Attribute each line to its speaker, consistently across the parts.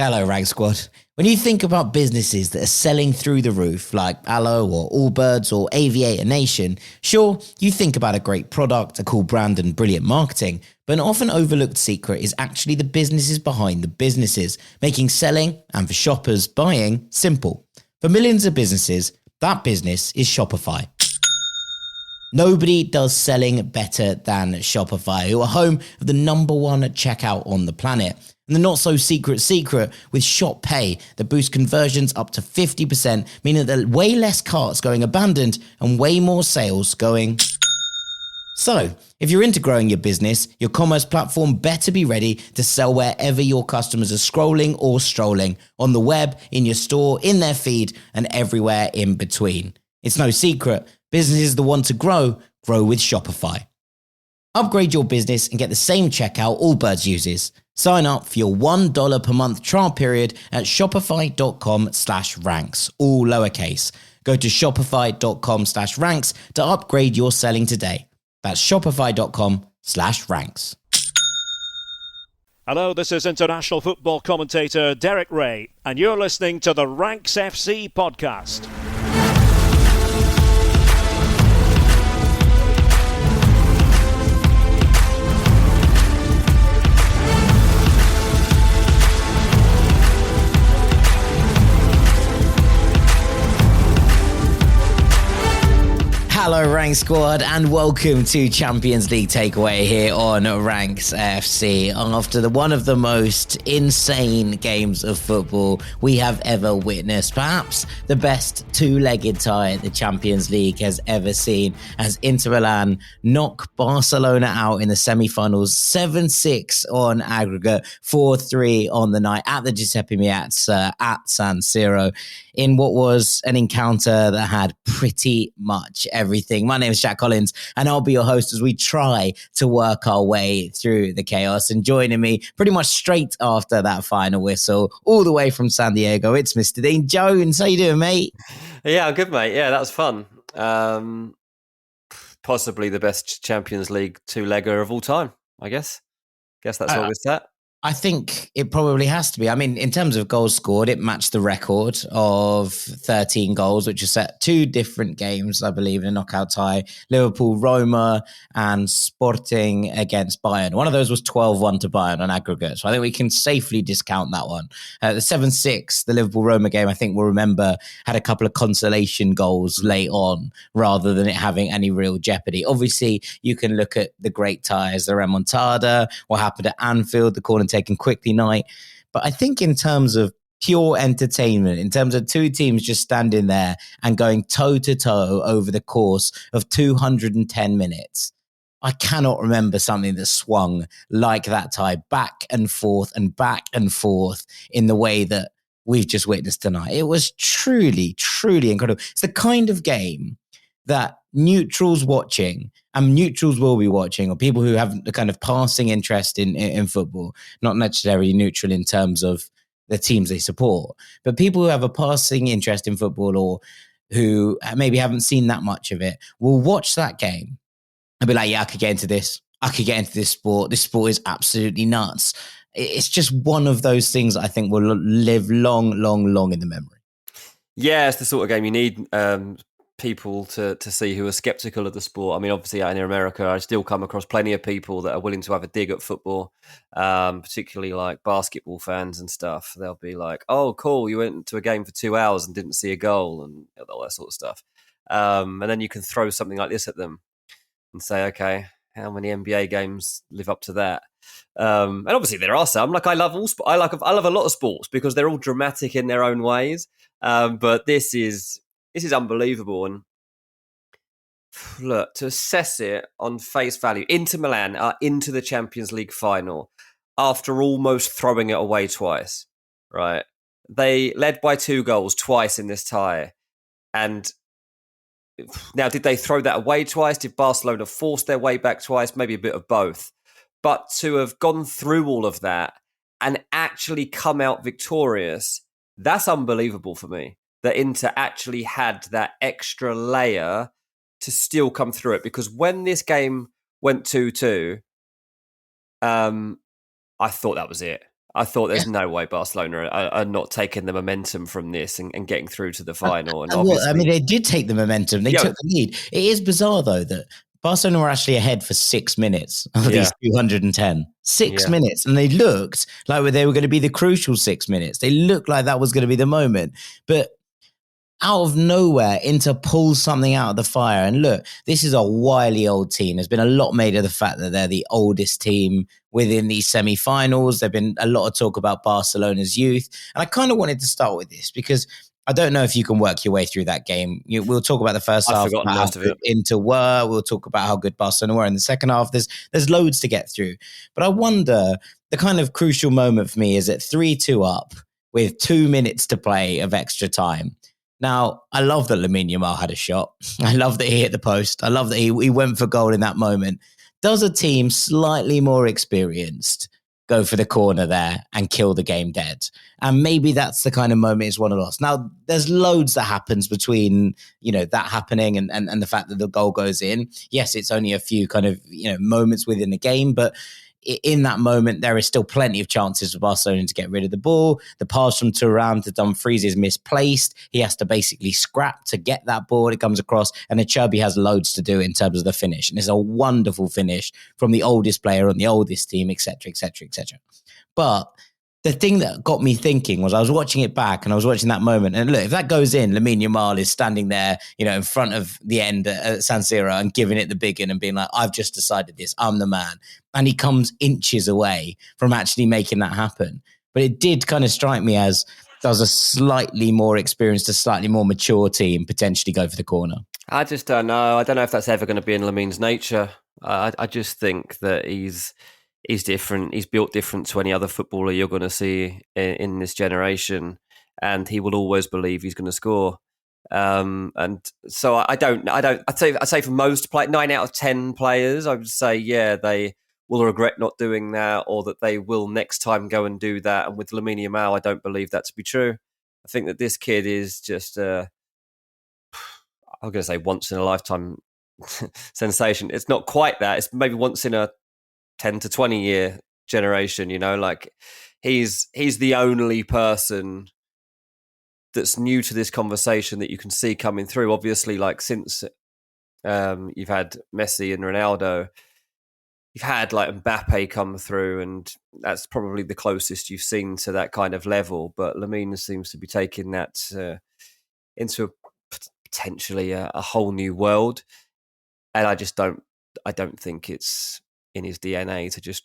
Speaker 1: Hello, Rank Squad. When you think about businesses that are selling through the roof, like Aloe or Allbirds or Aviator Nation, sure, you think about a great product, a cool brand, and brilliant marketing, but an often overlooked secret is actually the businesses behind the businesses, making selling and for shoppers buying simple. For millions of businesses, that business is Shopify. Nobody does selling better than Shopify, who are home of the number one checkout on the planet. And the not so secret with Shop Pay that boosts conversions up to 50%, meaning that there are way less carts going abandoned and way more sales going. So, if you're into growing your business, your commerce platform better be ready to sell wherever your customers are scrolling or strolling, on the web, in your store, in their feed, and everywhere in between. It's no secret, businesses that want to grow with Shopify. Upgrade your business and get the same checkout Allbirds uses. Sign up for your $1 per month trial period at shopify.com/ranks, all lowercase. Go to shopify.com/ranks to upgrade your selling today. That's shopify.com/ranks.
Speaker 2: Hello, this is international football commentator Derek Ray, and you're listening to the Ranks FC podcast.
Speaker 1: Hello, Rank Squad, and welcome to Champions League Takeaway here on Ranks FC. After one of the most insane games of football we have ever witnessed, perhaps the best two-legged tie the Champions League has ever seen, as Inter Milan knock Barcelona out in the semi-finals 7-6 on aggregate, 4-3 on the night at the Giuseppe Meazza at San Siro, in what was an encounter that had pretty much everything. My name is Jack Collins, and I'll be your host as we try to work our way through the chaos. And joining me pretty much straight after that final whistle, all the way from San Diego, it's Mr. Dean Jones. How you doing, mate?
Speaker 3: Yeah, I'm good, mate. Yeah, that was fun. Possibly the best Champions League two-legger of all time, I guess. Guess that's what we're set.
Speaker 1: I think it probably has to be. I mean, in terms of goals scored, it matched the record of 13 goals, which is set two different games, I believe, in a knockout tie. Liverpool, Roma, and Sporting against Bayern. One of those was 12-1 to Bayern on aggregate. So I think we can safely discount that one. The 7-6, the Liverpool-Roma game, I think we'll remember, had a couple of consolation goals late on rather than it having any real jeopardy. Obviously, you can look at the great ties, the remontada, what happened at Anfield, the corner taken quickly night. But I think in terms of pure entertainment, in terms of two teams just standing there and going toe-to-toe over the course of 210 minutes, I cannot remember something that swung like that tie back and forth in the way that we've just witnessed tonight. It was truly, truly incredible. It's the kind of game that neutrals watching, and neutrals will be watching, or people who have the kind of passing interest in football, not necessarily neutral in terms of the teams they support, but people who have a passing interest in football or who maybe haven't seen that much of it will watch that game and be like, yeah, I could get into this. I could get into this sport. This sport is absolutely nuts. It's just one of those things I think will live long, long, long in the memory.
Speaker 3: Yeah, it's the sort of game you need people to see who are skeptical of the sport. I mean, obviously out in America, I still come across plenty of people that are willing to have a dig at football, particularly like basketball fans and stuff. They'll be like, oh, cool, you went to a game for 2 hours and didn't see a goal and all that sort of stuff. And then you can throw something like this at them and say, okay, how many NBA games live up to that? And obviously there are some. Like I love all I love a lot of sports because they're all dramatic in their own ways. But this is unbelievable. And look, to assess it on face value, Inter Milan are into the Champions League final after almost throwing it away twice, right? They led by 2 goals twice in this tie. And now, did they throw that away twice? Did Barcelona force their way back twice? Maybe a bit of both. But to have gone through all of that and actually come out victorious, that's unbelievable for me. That Inter actually had that extra layer to still come through it. Because when this game went 2-2, I thought that was it. I thought there's no way Barcelona are not taking the momentum from this and getting through to the final. And obviously,
Speaker 1: I mean, they did take the momentum. They took the lead. It is bizarre, though, that Barcelona were actually ahead for 6 minutes of these 210. 6 minutes. And they looked like they were going to be the crucial 6 minutes. They looked like that was going to be the moment. But out of nowhere, Inter pulls something out of the fire. And look, this is a wily old team. There's been a lot made of the fact that they're the oldest team within these semi-finals. There's been a lot of talk about Barcelona's youth. And I kind of wanted to start with this because I don't know if you can work your way through that game. We'll talk about the first half, about how good Inter were. We'll talk about how good Barcelona were in the second half. There's loads to get through. But I wonder, the kind of crucial moment for me is at 3-2 up with 2 minutes to play of extra time. Now, I love that Lamine Yamal had a shot. I love that he hit the post. I love that he went for goal in that moment. Does a team slightly more experienced go for the corner there and kill the game dead? And maybe that's the kind of moment it's won or lost. Now, there's loads that happens between, that happening and the fact that the goal goes in. Yes, it's only a few kind of, moments within the game, but in that moment, there is still plenty of chances for Barcelona to get rid of the ball. The pass from Thuram to Dumfries is misplaced. He has to basically scrap to get that ball. It comes across, and Acerbi has loads to do in terms of the finish. And it's a wonderful finish from the oldest player on the oldest team, etc., etc., etc. But the thing that got me thinking was I was watching it back and I was watching that moment. And look, if that goes in, Lamine Yamal is standing there, in front of the end at San Siro and giving it the big one and being like, I've just decided this, I'm the man. And he comes inches away from actually making that happen. But it did kind of strike me as does a slightly more experienced, a slightly more mature team potentially go for the corner?
Speaker 3: I just don't know. I don't know if that's ever going to be in Lamine's nature. I just think that he's different. He's built different to any other footballer you're going to see in this generation, and he will always believe he's going to score. And so I'd say for most 9 out of 10 players, I would say, they will regret not doing that, or that they will next time go and do that. And with Lamine Yamal, I don't believe that to be true. I think that this kid is just, I'm going to say once in a lifetime sensation. It's not quite that. It's maybe once in a 10 to 20 year generation, like he's the only person that's new to this conversation that you can see coming through. Obviously, like since you've had Messi and Ronaldo, you've had like Mbappe come through, and that's probably the closest you've seen to that kind of level. But Lamine seems to be taking that into potentially a whole new world. And I don't think it's in his DNA to just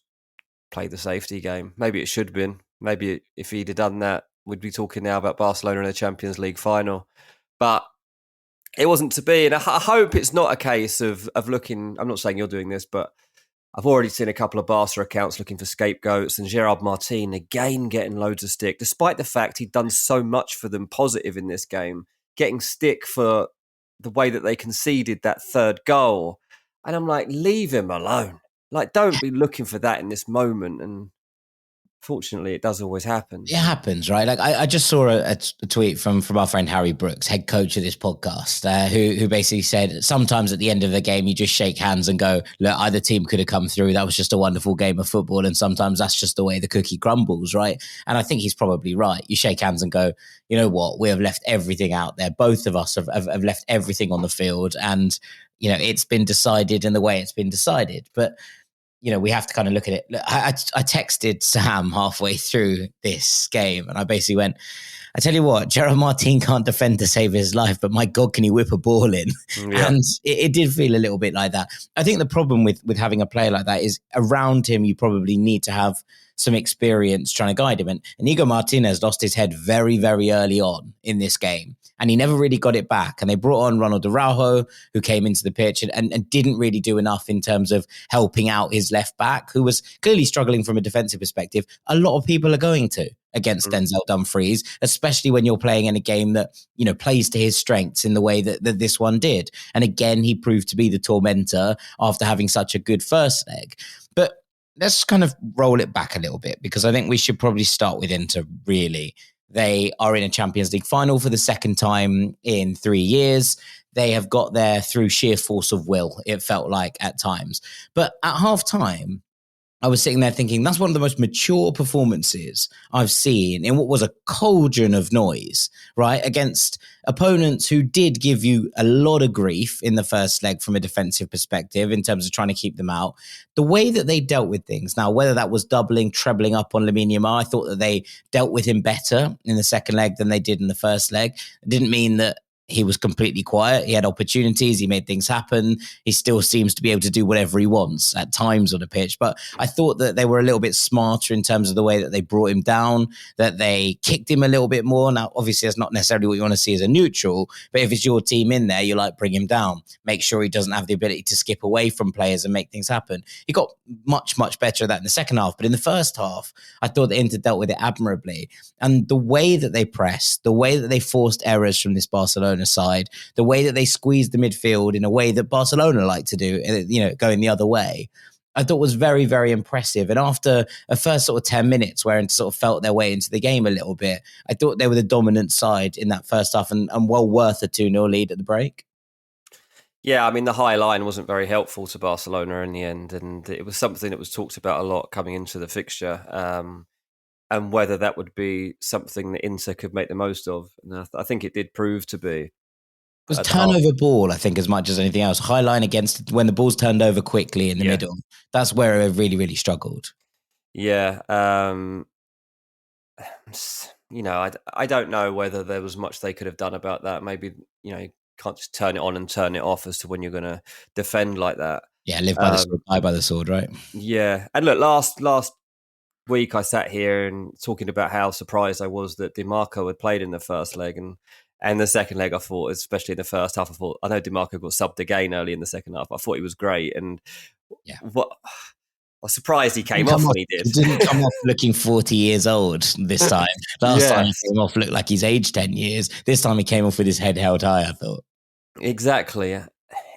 Speaker 3: play the safety game. Maybe it should have been. Maybe if he'd have done that, we'd be talking now about Barcelona in the Champions League final. But it wasn't to be. And I hope it's not a case of looking, I'm not saying you're doing this, but I've already seen a couple of Barca accounts looking for scapegoats, and Gerard Martin again getting loads of stick, despite the fact he'd done so much for them positive in this game, getting stick for the way that they conceded that third goal. And I'm like, leave him alone. Like, don't be looking for that in this moment. And fortunately, it does always happen.
Speaker 1: It happens, right? Like I just saw a tweet from our friend Harry Brooks, head coach of this podcast, who basically said sometimes at the end of the game, you just shake hands and go, look, either team could have come through. That was just a wonderful game of football. And sometimes that's just the way the cookie crumbles, right? And I think he's probably right. You shake hands and go, you know what? We have left everything out there. Both of us have left everything on the field. And, it's been decided in the way it's been decided. But we have to kind of look at it. I texted Sam halfway through this game and I basically went, I tell you what, Gerard Martin can't defend to save his life, but my God, can he whip a ball in? Yeah. And it did feel a little bit like that. I think the problem with having a player like that is around him, you probably need to have some experience trying to guide him. And Inigo Martinez lost his head very, very early on in this game. And he never really got it back. And they brought on Ronald Araujo, who came into the pitch and didn't really do enough in terms of helping out his left back, who was clearly struggling from a defensive perspective. A lot of people are going to against Denzel Dumfries, especially when you're playing in a game that, plays to his strengths in the way that this one did. And again, he proved to be the tormentor after having such a good first leg. But let's kind of roll it back a little bit, because I think we should probably start with Inter, really. They are in a Champions League final for the second time in 3 years. They have got there through sheer force of will, it felt like at times. But at half time, I was sitting there thinking that's one of the most mature performances I've seen in what was a cauldron of noise, right? Against opponents who did give you a lot of grief in the first leg from a defensive perspective in terms of trying to keep them out. The way that they dealt with things, now, whether that was doubling, trebling up on Lamine Yamal, I thought that they dealt with him better in the second leg than they did in the first leg. It didn't mean that he was completely quiet. He had opportunities. He made things happen. He still seems to be able to do whatever he wants at times on the pitch. But I thought that they were a little bit smarter in terms of the way that they brought him down, that they kicked him a little bit more. Now, obviously, that's not necessarily what you want to see as a neutral, but if it's your team in there, you like bring him down. Make sure he doesn't have the ability to skip away from players and make things happen. He got much, much better at that in the second half. But in the first half, I thought that Inter dealt with it admirably. And the way that they pressed, the way that they forced errors from this Barcelona side, the way that they squeezed the midfield in a way that Barcelona like to do, going the other way, I thought was very, very impressive. And after a first sort of 10 minutes where Inter sort of felt their way into the game a little bit, I thought they were the dominant side in that first half and well worth a 2-0 lead at the break.
Speaker 3: Yeah, I mean, the high line wasn't very helpful to Barcelona in the end, and it was something that was talked about a lot coming into the fixture. And whether that would be something that Inter could make the most of. And I think it did prove to be.
Speaker 1: It was turnover ball, I think, as much as anything else. High line against when the ball's turned over quickly in the middle. That's where it really, really struggled.
Speaker 3: Yeah. I don't know whether there was much they could have done about that. Maybe, you can't just turn it on and turn it off as to when you're going to defend like that.
Speaker 1: Yeah, live by the sword, die by the sword, right?
Speaker 3: Yeah. And look, last week I sat here and talking about how surprised I was that DiMarco had played in the first leg and the second leg. I thought, especially in the first half, I know DiMarco got subbed again early in the second half. I thought he was great, and I was surprised he came off when he did.
Speaker 1: He didn't come off looking 40 years old this time. Last time he came off looked like he's aged 10 years. This time he came off with his head held high, I thought.
Speaker 3: Exactly.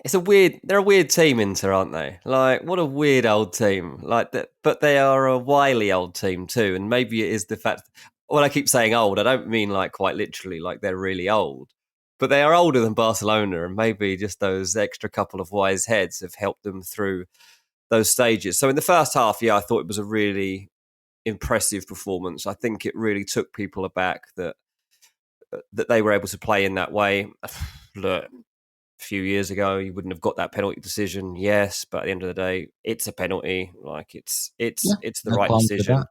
Speaker 3: They're a weird team, Inter, aren't they? Like, what a weird old team. Like that, but they are a wily old team too. And maybe it is the fact, when I keep saying old, I don't mean like quite literally, like they're really old, but they are older than Barcelona. And maybe just those extra couple of wise heads have helped them through those stages. So in the first half, I thought it was a really impressive performance. I think it really took people aback that they were able to play in that way. Look, a few years ago, you wouldn't have got that penalty decision, yes, but at the end of the day, it's a penalty. Like it's the right decision.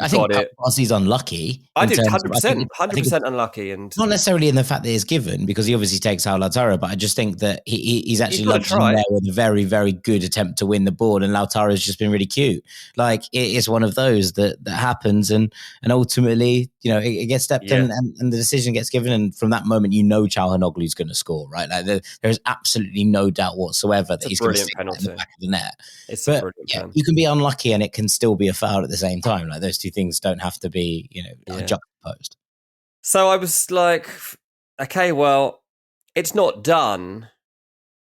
Speaker 1: I think Barcy's unlucky.
Speaker 3: I do 100% unlucky, and
Speaker 1: not necessarily in the fact that it's given, because he obviously takes out Lautaro, but I just think that he's actually lodged in there with a very, very good attempt to win the ball, and Lautaro's just been really cute. Like it's one of those that happens, and ultimately, it gets stepped in, and the decision gets given, and from that moment, Çalhanoğlu's going to score, right? Like there is absolutely no doubt whatsoever that he's going to stick in the back of the net.
Speaker 3: It's a brilliant penalty.
Speaker 1: You can be unlucky, and it can still be a foul at the same time. Like those two things don't have to be, juxtaposed.
Speaker 3: So I was like, okay, well, it's not done,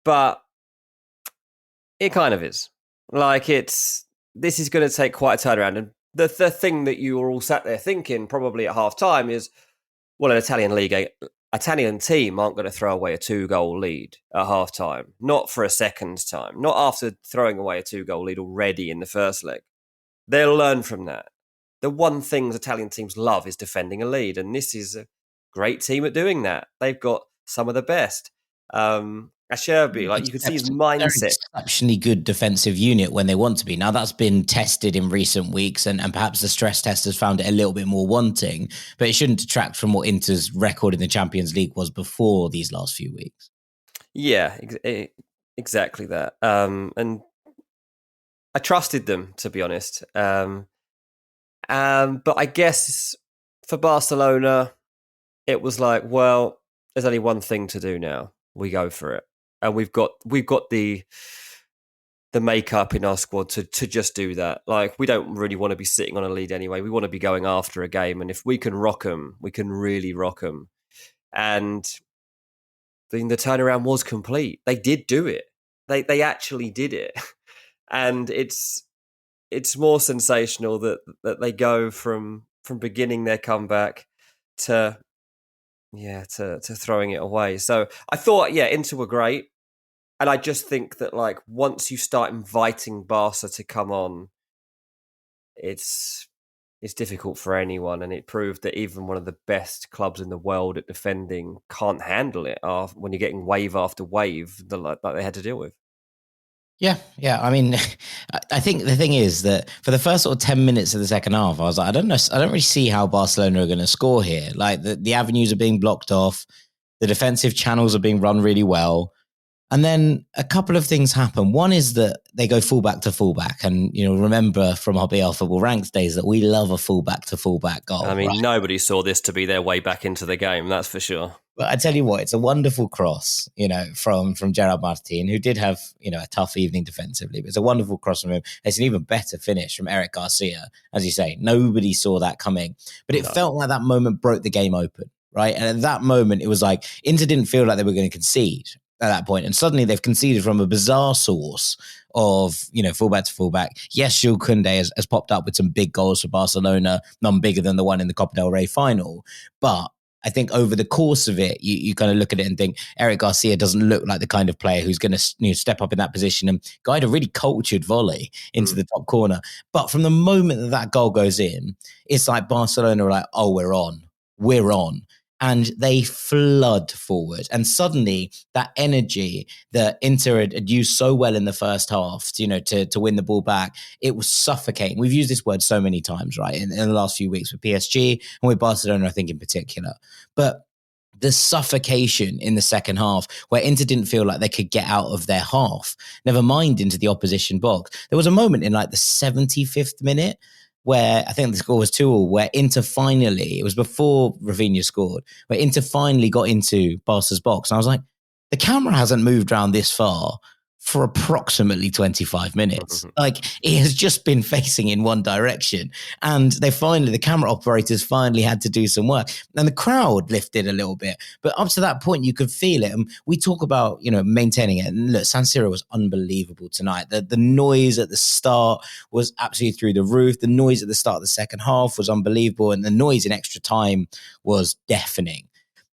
Speaker 3: but it kind of is. Like this is going to take quite a turnaround. And the thing that you were all sat there thinking probably at half time is, well, an Italian team aren't going to throw away a 2-goal lead at half time. Not for a second time. Not after throwing away a 2-goal lead already in the first leg. They'll learn from that. The one thing Italian teams love is defending a lead, and this is a great team at doing that. They've got some of the best. Acerbi, like you could see his mindset.
Speaker 1: Exceptionally good defensive unit when they want to be. Now that's been tested in recent weeks, and perhaps the stress test has found it a little bit more wanting, but it shouldn't detract from what Inter's record in the Champions League was before these last few weeks.
Speaker 3: Yeah, exactly that. And I trusted them, to be honest. But I guess for Barcelona, it was like, well, there's only one thing to do now. We go for it, and we've got the makeup in our squad to just do that. Like, we don't really want to be sitting on a lead anyway. We want to be going after a game, and if we can rock them, we can really rock them. And the turnaround was complete. They did do it. They actually did it, and it's more sensational that they go from beginning their comeback to throwing it away. So I thought, Inter were great. And I just think that, like, once you start inviting Barca to come on, it's difficult for anyone, and it proved that even one of the best clubs in the world at defending can't handle it when you're getting wave after wave like they had to deal with.
Speaker 1: Yeah. I mean, I think the thing is that for the first sort of 10 minutes of the second half, I was like, I don't know, I don't really see how Barcelona are going to score here. Like the avenues are being blocked off, the defensive channels are being run really well. And then a couple of things happen. One is that they go fullback to fullback. And, remember from our BL Football Ranks days that we love a fullback to fullback goal.
Speaker 3: I mean,
Speaker 1: right?
Speaker 3: Nobody saw this to be their way back into the game, that's for sure.
Speaker 1: But I tell you what, it's a wonderful cross, from Gerard Martin, who did have, a tough evening defensively. But it's a wonderful cross from him. It's an even better finish from Eric Garcia. As you say, nobody saw that coming. But it felt like that moment broke the game open, right? And at that moment, it was like Inter didn't feel like they were going to concede at that point. And suddenly they've conceded from a bizarre source of, fullback to fullback. Yes, Jules Koundé has popped up with some big goals for Barcelona, none bigger than the one in the Copa del Rey final. But I think over the course of it, you kind of look at it and think Eric Garcia doesn't look like the kind of player who's going to step up in that position and guide a really cultured volley into the top corner. But from the moment that goal goes in, it's like Barcelona are like, oh, we're on. And they flood forward. And suddenly that energy that Inter had used so well in the first half, to win the ball back, it was suffocating. We've used this word so many times, right, in the last few weeks with PSG and with Barcelona, I think in particular. But the suffocation in the second half where Inter didn't feel like they could get out of their half, never mind into the opposition box. There was a moment in like the 75th minute where I think the score was 2-2, where Inter finally, it was before Rafinha scored, where Inter finally got into Barca's box. And I was like, the camera hasn't moved around this far for approximately 25 minutes. Like, it has just been facing in one direction. And the camera operators finally had to do some work. And the crowd lifted a little bit. But up to that point, you could feel it. And we talk about, maintaining it. And look, San Siro was unbelievable tonight. The noise at the start was absolutely through the roof. The noise at the start of the second half was unbelievable. And the noise in extra time was deafening.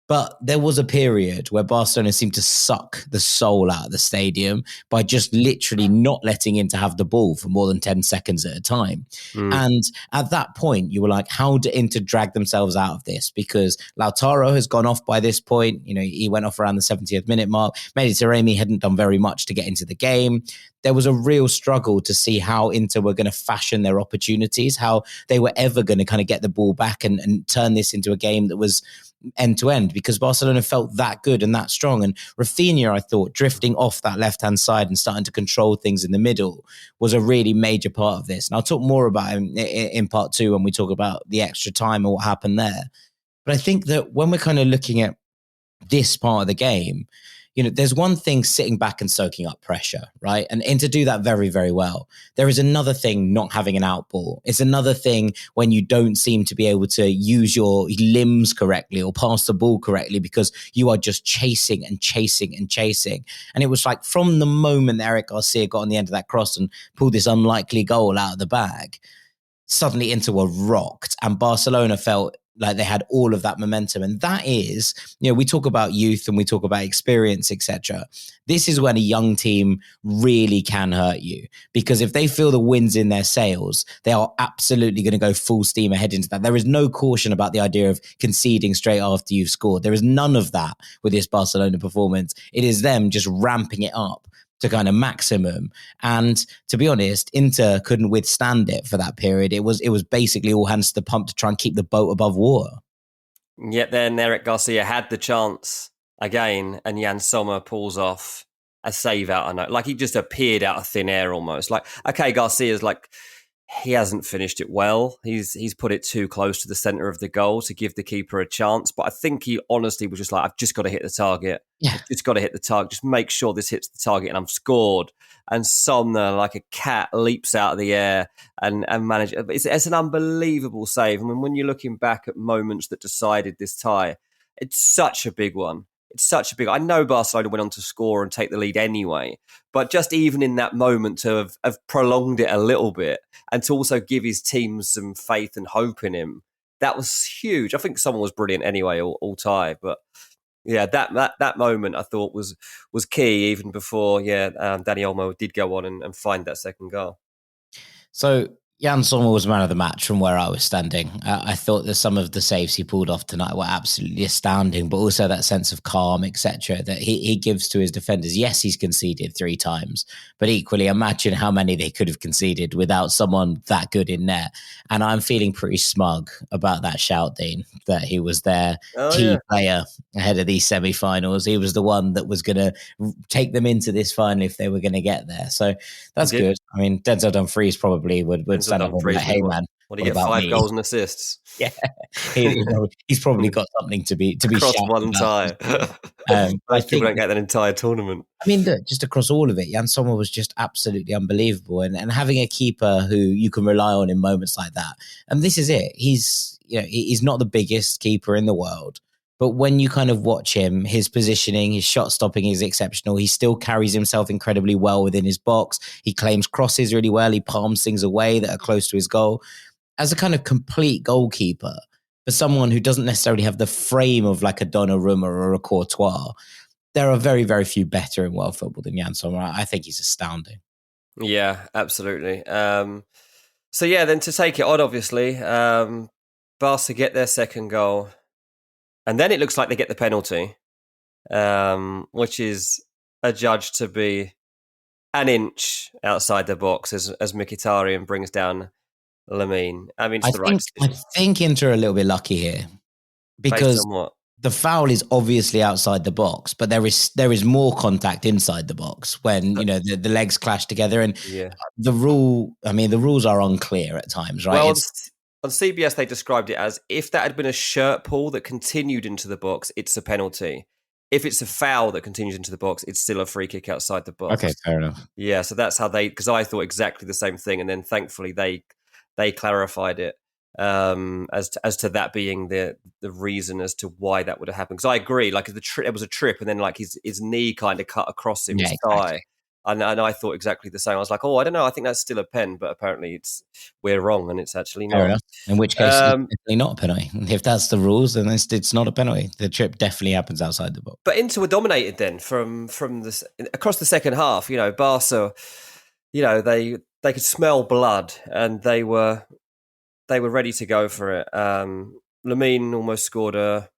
Speaker 1: But there was a period where Barcelona seemed to suck the soul out of the stadium by just literally not letting Inter have the ball for more than 10 seconds at a time. And at that point, you were like, how do Inter drag themselves out of this? Because Lautaro has gone off by this point. He went off around the 70th minute mark. Mehdi Taremi hadn't done very much to get into the game. There was a real struggle to see how Inter were going to fashion their opportunities, how they were ever going to kind of get the ball back and turn this into a game that was end to end, because Barcelona felt that good and that strong. And Rafinha, I thought, drifting off that left-hand side and starting to control things in the middle was a really major part of this. And I'll talk more about him in part 2 when we talk about the extra time and what happened there. But I think that when we're kind of looking at this part of the game, there's one thing sitting back and soaking up pressure, right? And to do that very, very well. There is another thing not having an out ball. It's another thing when you don't seem to be able to use your limbs correctly or pass the ball correctly because you are just chasing and chasing and chasing. And it was like from the moment that Eric Garcia got on the end of that cross and pulled this unlikely goal out of the bag, suddenly Inter were rocked and Barcelona felt like they had all of that momentum. And that is, we talk about youth and we talk about experience, etc. This is when a young team really can hurt you, because if they feel the wind's in their sails, they are absolutely going to go full steam ahead into that. There is no caution about the idea of conceding straight after you've scored. There is none of that with this Barcelona performance. It is them just ramping it up to kind of maximum. And to be honest, Inter couldn't withstand it for that period. It was basically all hands to the pump to try and keep the boat above water.
Speaker 3: Yet then Eric Garcia had the chance again, and Jan Sommer pulls off a save out of no. Like he just appeared out of thin air almost. Like, okay, Garcia's like, he hasn't finished it well. He's put it too close to the centre of the goal to give the keeper a chance. But I think he honestly was just like, I've just got to hit the target.
Speaker 1: Yeah.
Speaker 3: I've just got to hit the target. Just make sure this hits the target and I've scored. And Somner, like a cat, leaps out of the air and manages. It's an unbelievable save. I mean, when you're looking back at moments that decided this tie, it's such a big one. I know Barcelona went on to score and take the lead anyway, but just even in that moment to have prolonged it a little bit and to also give his team some faith and hope in him, that was huge. I think someone was brilliant anyway, all tie. But yeah, that moment I thought was key even before Dani Olmo did go on and find that second goal.
Speaker 1: So Jan Sommer was man of the match from where I was standing. I thought that some of the saves he pulled off tonight were absolutely astounding, but also that sense of calm, etc., that he gives to his defenders. Yes, he's conceded 3 times, but equally, imagine how many they could have conceded without someone that good in net. And I'm feeling pretty smug about that shout, Dean, that he was their key player ahead of these semi-finals. He was the one that was going to take them into this final if they were going to get there. So that's good. I mean, Denzel Dumfries probably would stand up and be like, hey, man,
Speaker 3: what do you get, 5 goals and assists?
Speaker 1: Yeah, he's probably got something to be
Speaker 3: across one tie. Most people don't get that entire tournament.
Speaker 1: I mean, look, just across all of it, Jan Sommer was just absolutely unbelievable, and having a keeper who you can rely on in moments like that. And this is it. He's not the biggest keeper in the world, but when you kind of watch him, his positioning, his shot stopping is exceptional. He still carries himself incredibly well within his box. He claims crosses really well. He palms things away that are close to his goal. As a kind of complete goalkeeper, for someone who doesn't necessarily have the frame of like a Donnarumma or a Courtois, there are very, very few better in world football than Jan Sommer. I think he's astounding.
Speaker 3: Yeah, absolutely. So yeah, then to take it on, obviously, Barca get their second goal, and then it looks like they get the penalty, which is adjudged to be an inch outside the box as Mkhitaryan brings down Lamine. I mean, it's the right decision.
Speaker 1: I think Inter are a little bit lucky here because the foul is obviously outside the box, but there is more contact inside the box when the legs clash together. And the rules are unclear at times, right?
Speaker 3: Well, on CBS they described it as if that had been a shirt pull that continued into the box, it's a penalty. If it's a foul that continues into the box, it's still a free kick outside the box.
Speaker 1: Okay, fair enough.
Speaker 3: Yeah, so that's how because I thought exactly the same thing, and then thankfully they clarified it as to that being the reason as to why that would have happened. Because I agree, like it was a trip, and then like his knee kind of cut across his thigh, and I thought exactly the same. I was like, I don't know, I think that's still a pen, but apparently we're wrong, and it's actually not.
Speaker 1: Fair enough. In which case, it's definitely not a penalty. If that's the rules, then it's not a penalty. The trip definitely happens outside the box.
Speaker 3: But Inter were dominated then from this across the second half. Barca, they could smell blood, and they were ready to go for it. Lamine almost scored a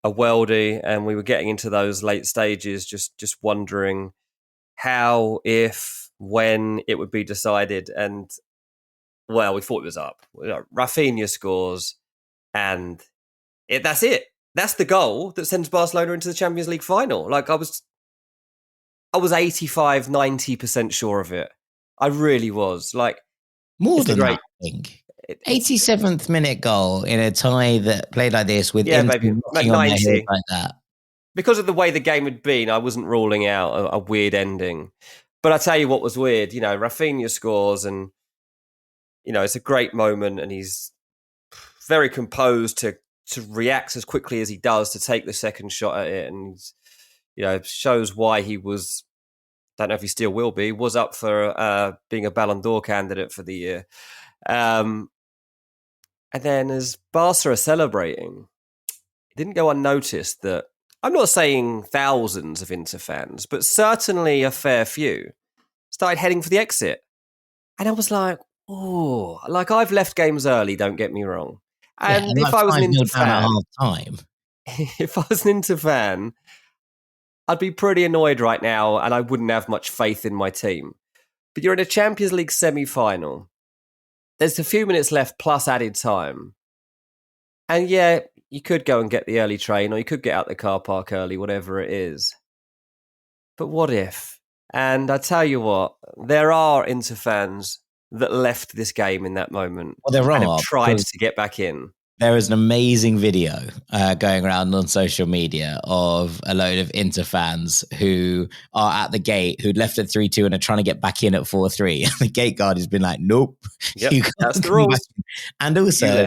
Speaker 3: worldie, and we were getting into those late stages, just wondering how, if, when it would be decided. And well, we thought it was up. Rafinha scores, and that's it. That's the goal that sends Barcelona into the Champions League final. Like I was 85, 90% sure of it. I really was. Like
Speaker 1: more than that, I think. 87th minute goal in a tie that played like this with
Speaker 3: maybe
Speaker 1: like 90 like that.
Speaker 3: Because of the way the game had been, I wasn't ruling out a weird ending. But I tell you what was weird. Rafinha scores, and it's a great moment, and he's very composed to react as quickly as he does to take the second shot at it, and shows why he was. Don't know if he still will be. Was up for being a Ballon d'Or candidate for the year. And then as Barca are celebrating, it didn't go unnoticed that, I'm not saying thousands of Inter fans, but certainly a fair few, started heading for the exit. And I was like, oh, like I've left games early, don't get me wrong. And if I was an Inter fan, if I was an Inter fan, I'd be pretty annoyed right now, and I wouldn't have much faith in my team. But you're in a Champions League semi-final. There's a few minutes left plus added time. And yeah, you could go and get the early train, or you could get out the car park early, whatever it is. But what if? And I tell you what, there are Inter fans that left this game in that moment.
Speaker 1: Well, there
Speaker 3: and
Speaker 1: are.
Speaker 3: Have tried to get back in.
Speaker 1: There is an amazing video going around on social media of a load of Inter fans who are at the gate, who'd left at 3-2 and are trying to get back in at 4-3. The gate guard has been like, nope.
Speaker 3: Yep, that's the rules.
Speaker 1: And also,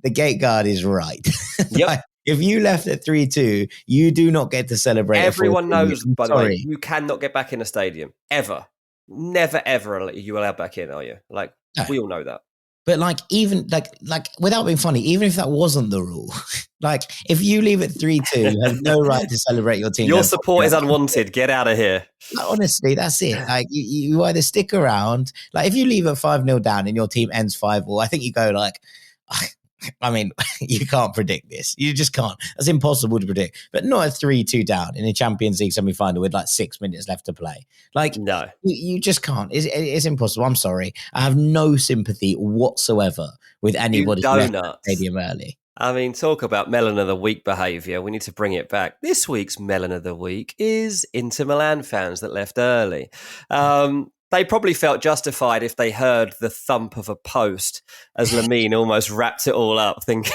Speaker 1: the gate guard is right.
Speaker 3: Yep.
Speaker 1: Like, if you left at 3-2, you do not get to celebrate.
Speaker 3: Everyone knows, by the way, you cannot get back in a stadium. Ever. Never, ever are you allowed back in, are you? Like, we all know that.
Speaker 1: But like, even like without being funny, even if that wasn't the rule, like if you leave at 3-2, you have no right to celebrate your team.
Speaker 3: Your support is unwanted. Get out of here.
Speaker 1: Like, honestly, that's it. Like you either stick around. Like if you leave at 5-0 down and your team ends 5-all, I think you go like, I mean, you can't predict this. You just can't. That's impossible to predict. But not a 3-2 down in a Champions League semi-final with like 6 minutes left to play. Like,
Speaker 3: no,
Speaker 1: you just can't. It's impossible. I'm sorry. I have no sympathy whatsoever with anybody who left the stadium early.
Speaker 3: I mean, talk about Melon of the Week behaviour. We need to bring it back. This week's Melon of the Week is Inter Milan fans that left early. They probably felt justified if they heard the thump of a post as Lamine almost wrapped it all up, thinking,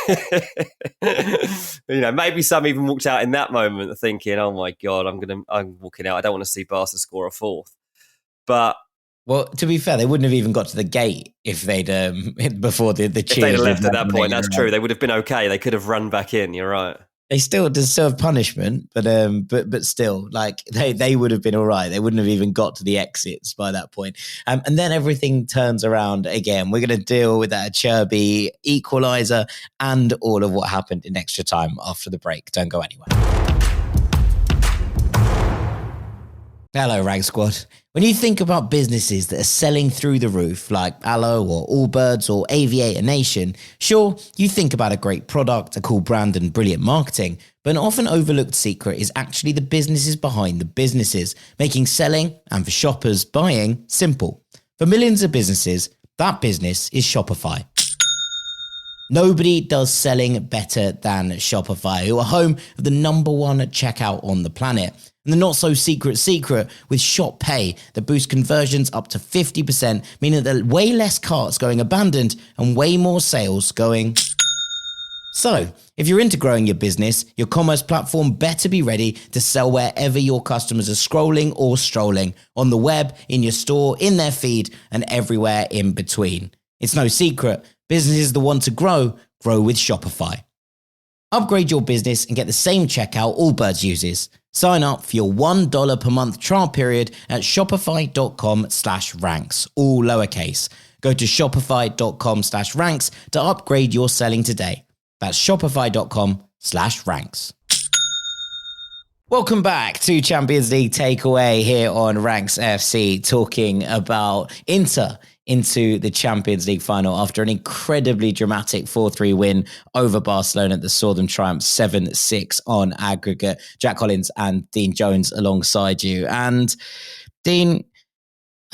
Speaker 3: maybe some even walked out in that moment thinking, oh my God, I'm walking out. I don't want to see Barca score a fourth. But
Speaker 1: well, to be fair, they wouldn't have even got to the gate if they'd before the cheers.
Speaker 3: If they'd have left at that point, that's true. They would have been okay. They could have run back in. You're right.
Speaker 1: They still deserve punishment, but still, like they would have been all right. They wouldn't have even got to the exits by that point. And then everything turns around again. We're going to deal with that Acerbi equaliser and all of what happened in extra time after the break. Don't go anywhere. Hello, Rag Squad. When you think about businesses that are selling through the roof, like Aloe or Allbirds or Aviator Nation, sure, you think about a great product, a cool brand and brilliant marketing, but an often overlooked secret is actually the businesses behind the businesses, making selling and for shoppers buying simple. For millions of businesses, that business is Shopify. Nobody does selling better than Shopify, who are home of the #1 checkout on the planet. And the not-so-secret with Shop Pay that boosts conversions up to 50%, meaning that there are way less carts going abandoned and way more sales going. So, if you're into growing your business, your commerce platform better be ready to sell wherever your customers are scrolling or strolling, on the web, in your store, in their feed, and everywhere in between. It's no secret, businesses that want to grow with Shopify. Upgrade your business and get the same checkout Allbirds uses. Sign up for your $1 per month trial period at shopify.com/ranks, all lowercase. Go to shopify.com/ranks to upgrade your selling today. That's shopify.com/ranks. Welcome back to Champions League Takeaway here on Ranks FC, talking about Inter into the Champions League final after an incredibly dramatic 4-3 win over Barcelona that saw them triumph 7-6 on aggregate. Jack Collins and Dean Jones alongside you. And Dean,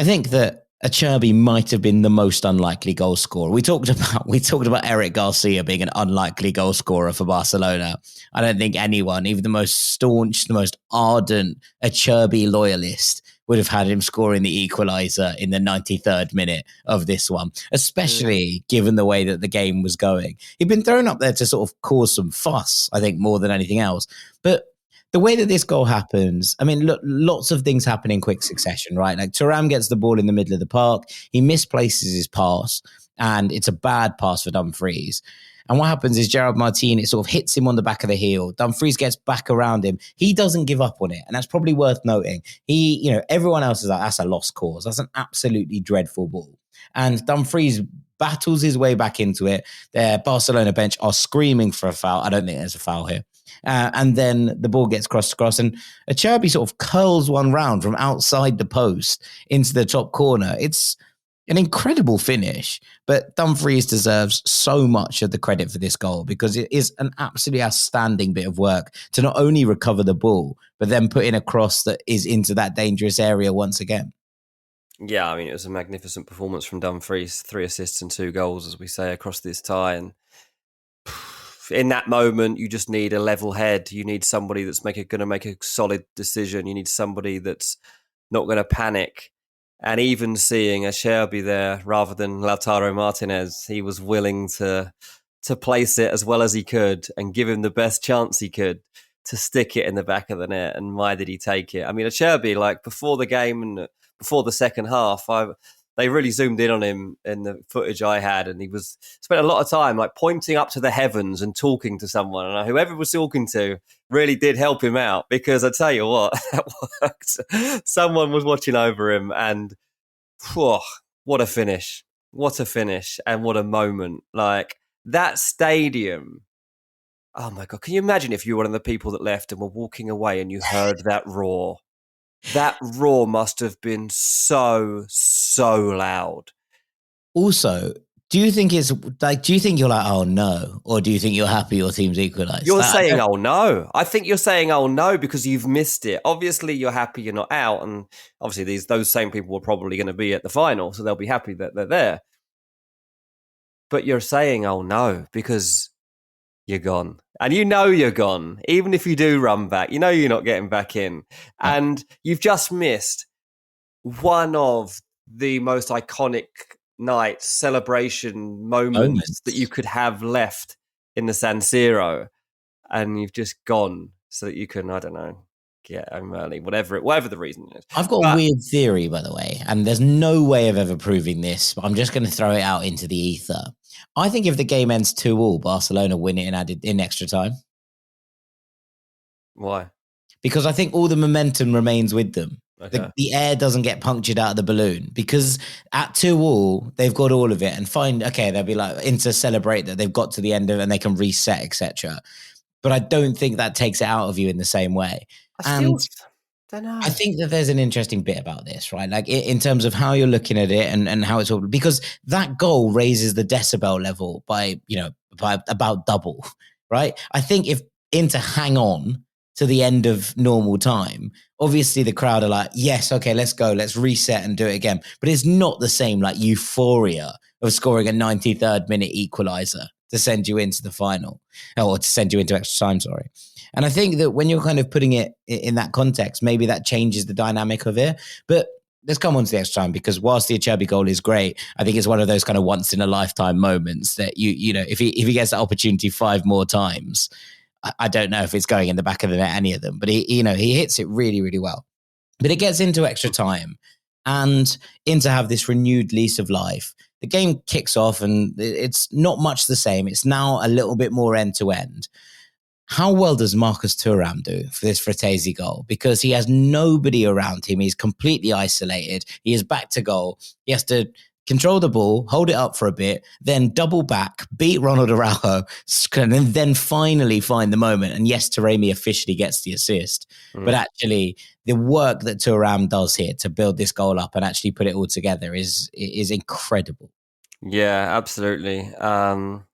Speaker 1: I think that Acerbi might have been the most unlikely goal scorer. We talked about Eric Garcia being an unlikely goal scorer for Barcelona. I don't think anyone, even the most staunch, the most ardent Acerbi loyalist, would have had him scoring the equaliser in the 93rd minute of this one, especially given the way that the game was going. He'd been thrown up there to sort of cause some fuss, I think, more than anything else. But the way that this goal happens, I mean, look, lots of things happen in quick succession, right? Like Thuram gets the ball in the middle of the park. He misplaces his pass, and it's a bad pass for Dumfries. And what happens is Gerard Martin, it sort of hits him on the back of the heel. Dumfries gets back around him. He doesn't give up on it. And that's probably worth noting. Everyone else is like, that's a lost cause. That's an absolutely dreadful ball. And Dumfries battles his way back into it. Their Barcelona bench are screaming for a foul. I don't think there's a foul here. And then the ball gets crossed across, and Acerbi sort of curls one round from outside the post into the top corner. It's an incredible finish, but Dumfries deserves so much of the credit for this goal because it is an absolutely outstanding bit of work to not only recover the ball, but then put in a cross that is into that dangerous area once again.
Speaker 3: Yeah, I mean, it was a magnificent performance from Dumfries. 3 assists and 2 goals, as we say, across this tie. And in that moment, you just need a level head. You need somebody that's going to make a solid decision. You need somebody that's not going to panic. And even seeing Acerbi there rather than Lautaro Martinez, he was willing to place it as well as he could and give him the best chance he could to stick it in the back of the net. And why did he take it? I mean, Acerbi, like before the game and before the second half, they really zoomed in on him in the footage I had, and he spent a lot of time like pointing up to the heavens and talking to someone. And whoever he was talking to really did help him out, because I tell you what, that worked. Someone was watching over him, and what a finish. What a finish and what a moment. Like, that stadium. Oh my God. Can you imagine if you were one of the people that left and were walking away and you heard that roar? That roar must have been so, so loud.
Speaker 1: Also, do you think you're like, oh no? Or do you think you're happy your team's equalised?
Speaker 3: You're saying, oh no. I think you're saying, oh no, because you've missed it. Obviously, you're happy you're not out. And obviously, those same people are probably going to be at the final. So they'll be happy that they're there. But you're saying, oh no, because you're gone. And you know you're gone. Even if you do run back, you know you're not getting back in.
Speaker 1: Yeah.
Speaker 3: And you've just missed one of the most iconic nights, celebration moments that you could have left in the San Siro. And you've just gone so that you can, I don't know, get home early, whatever the reason is.
Speaker 1: I've got a weird theory, by the way, and there's no way of ever proving this, but I'm just going to throw it out into the ether. I think if the game ends 2-2, Barcelona win it in extra time.
Speaker 3: Why?
Speaker 1: Because I think all the momentum remains with them.
Speaker 3: Okay.
Speaker 1: The air doesn't get punctured out of the balloon, because at 2-2, they've got all of it and they'll be like in to celebrate that they've got to the end of it and they can reset, etc. But I don't think that takes it out of you in the same way.
Speaker 3: I still don't know.
Speaker 1: I think that there's an interesting bit about this, right? Like in terms of how you're looking at it and how it's all, because that goal raises the decibel level by about double, right? I think if Inter hang on to the end of normal time, obviously the crowd are like, yes, okay, let's go, let's reset and do it again. But it's not the same like euphoria of scoring a 93rd minute equaliser to send you into the final, or to send you into extra time, sorry. And I think that when you're kind of putting it in that context, maybe that changes the dynamic of it. But let's come on to the extra time, because whilst the Acerbi goal is great, I think it's one of those kind of once in a lifetime moments that if he gets that opportunity 5 more times, I don't know if it's going in the back of the net, any of them, but he hits it really, really well. But it gets into extra time, and Inter have this renewed lease of life. The game kicks off and it's not much the same. It's now a little bit more end to end. How well does Marcus Thuram do for this Frattesi goal? Because he has nobody around him. He's completely isolated. He is back to goal. He has to control the ball, hold it up for a bit, then double back, beat Ronald Araujo, and then finally find the moment. And yes, Taremi officially gets the assist. But actually, the work that Thuram does here to build this goal up and actually put it all together is incredible.
Speaker 3: Yeah, absolutely. Thuram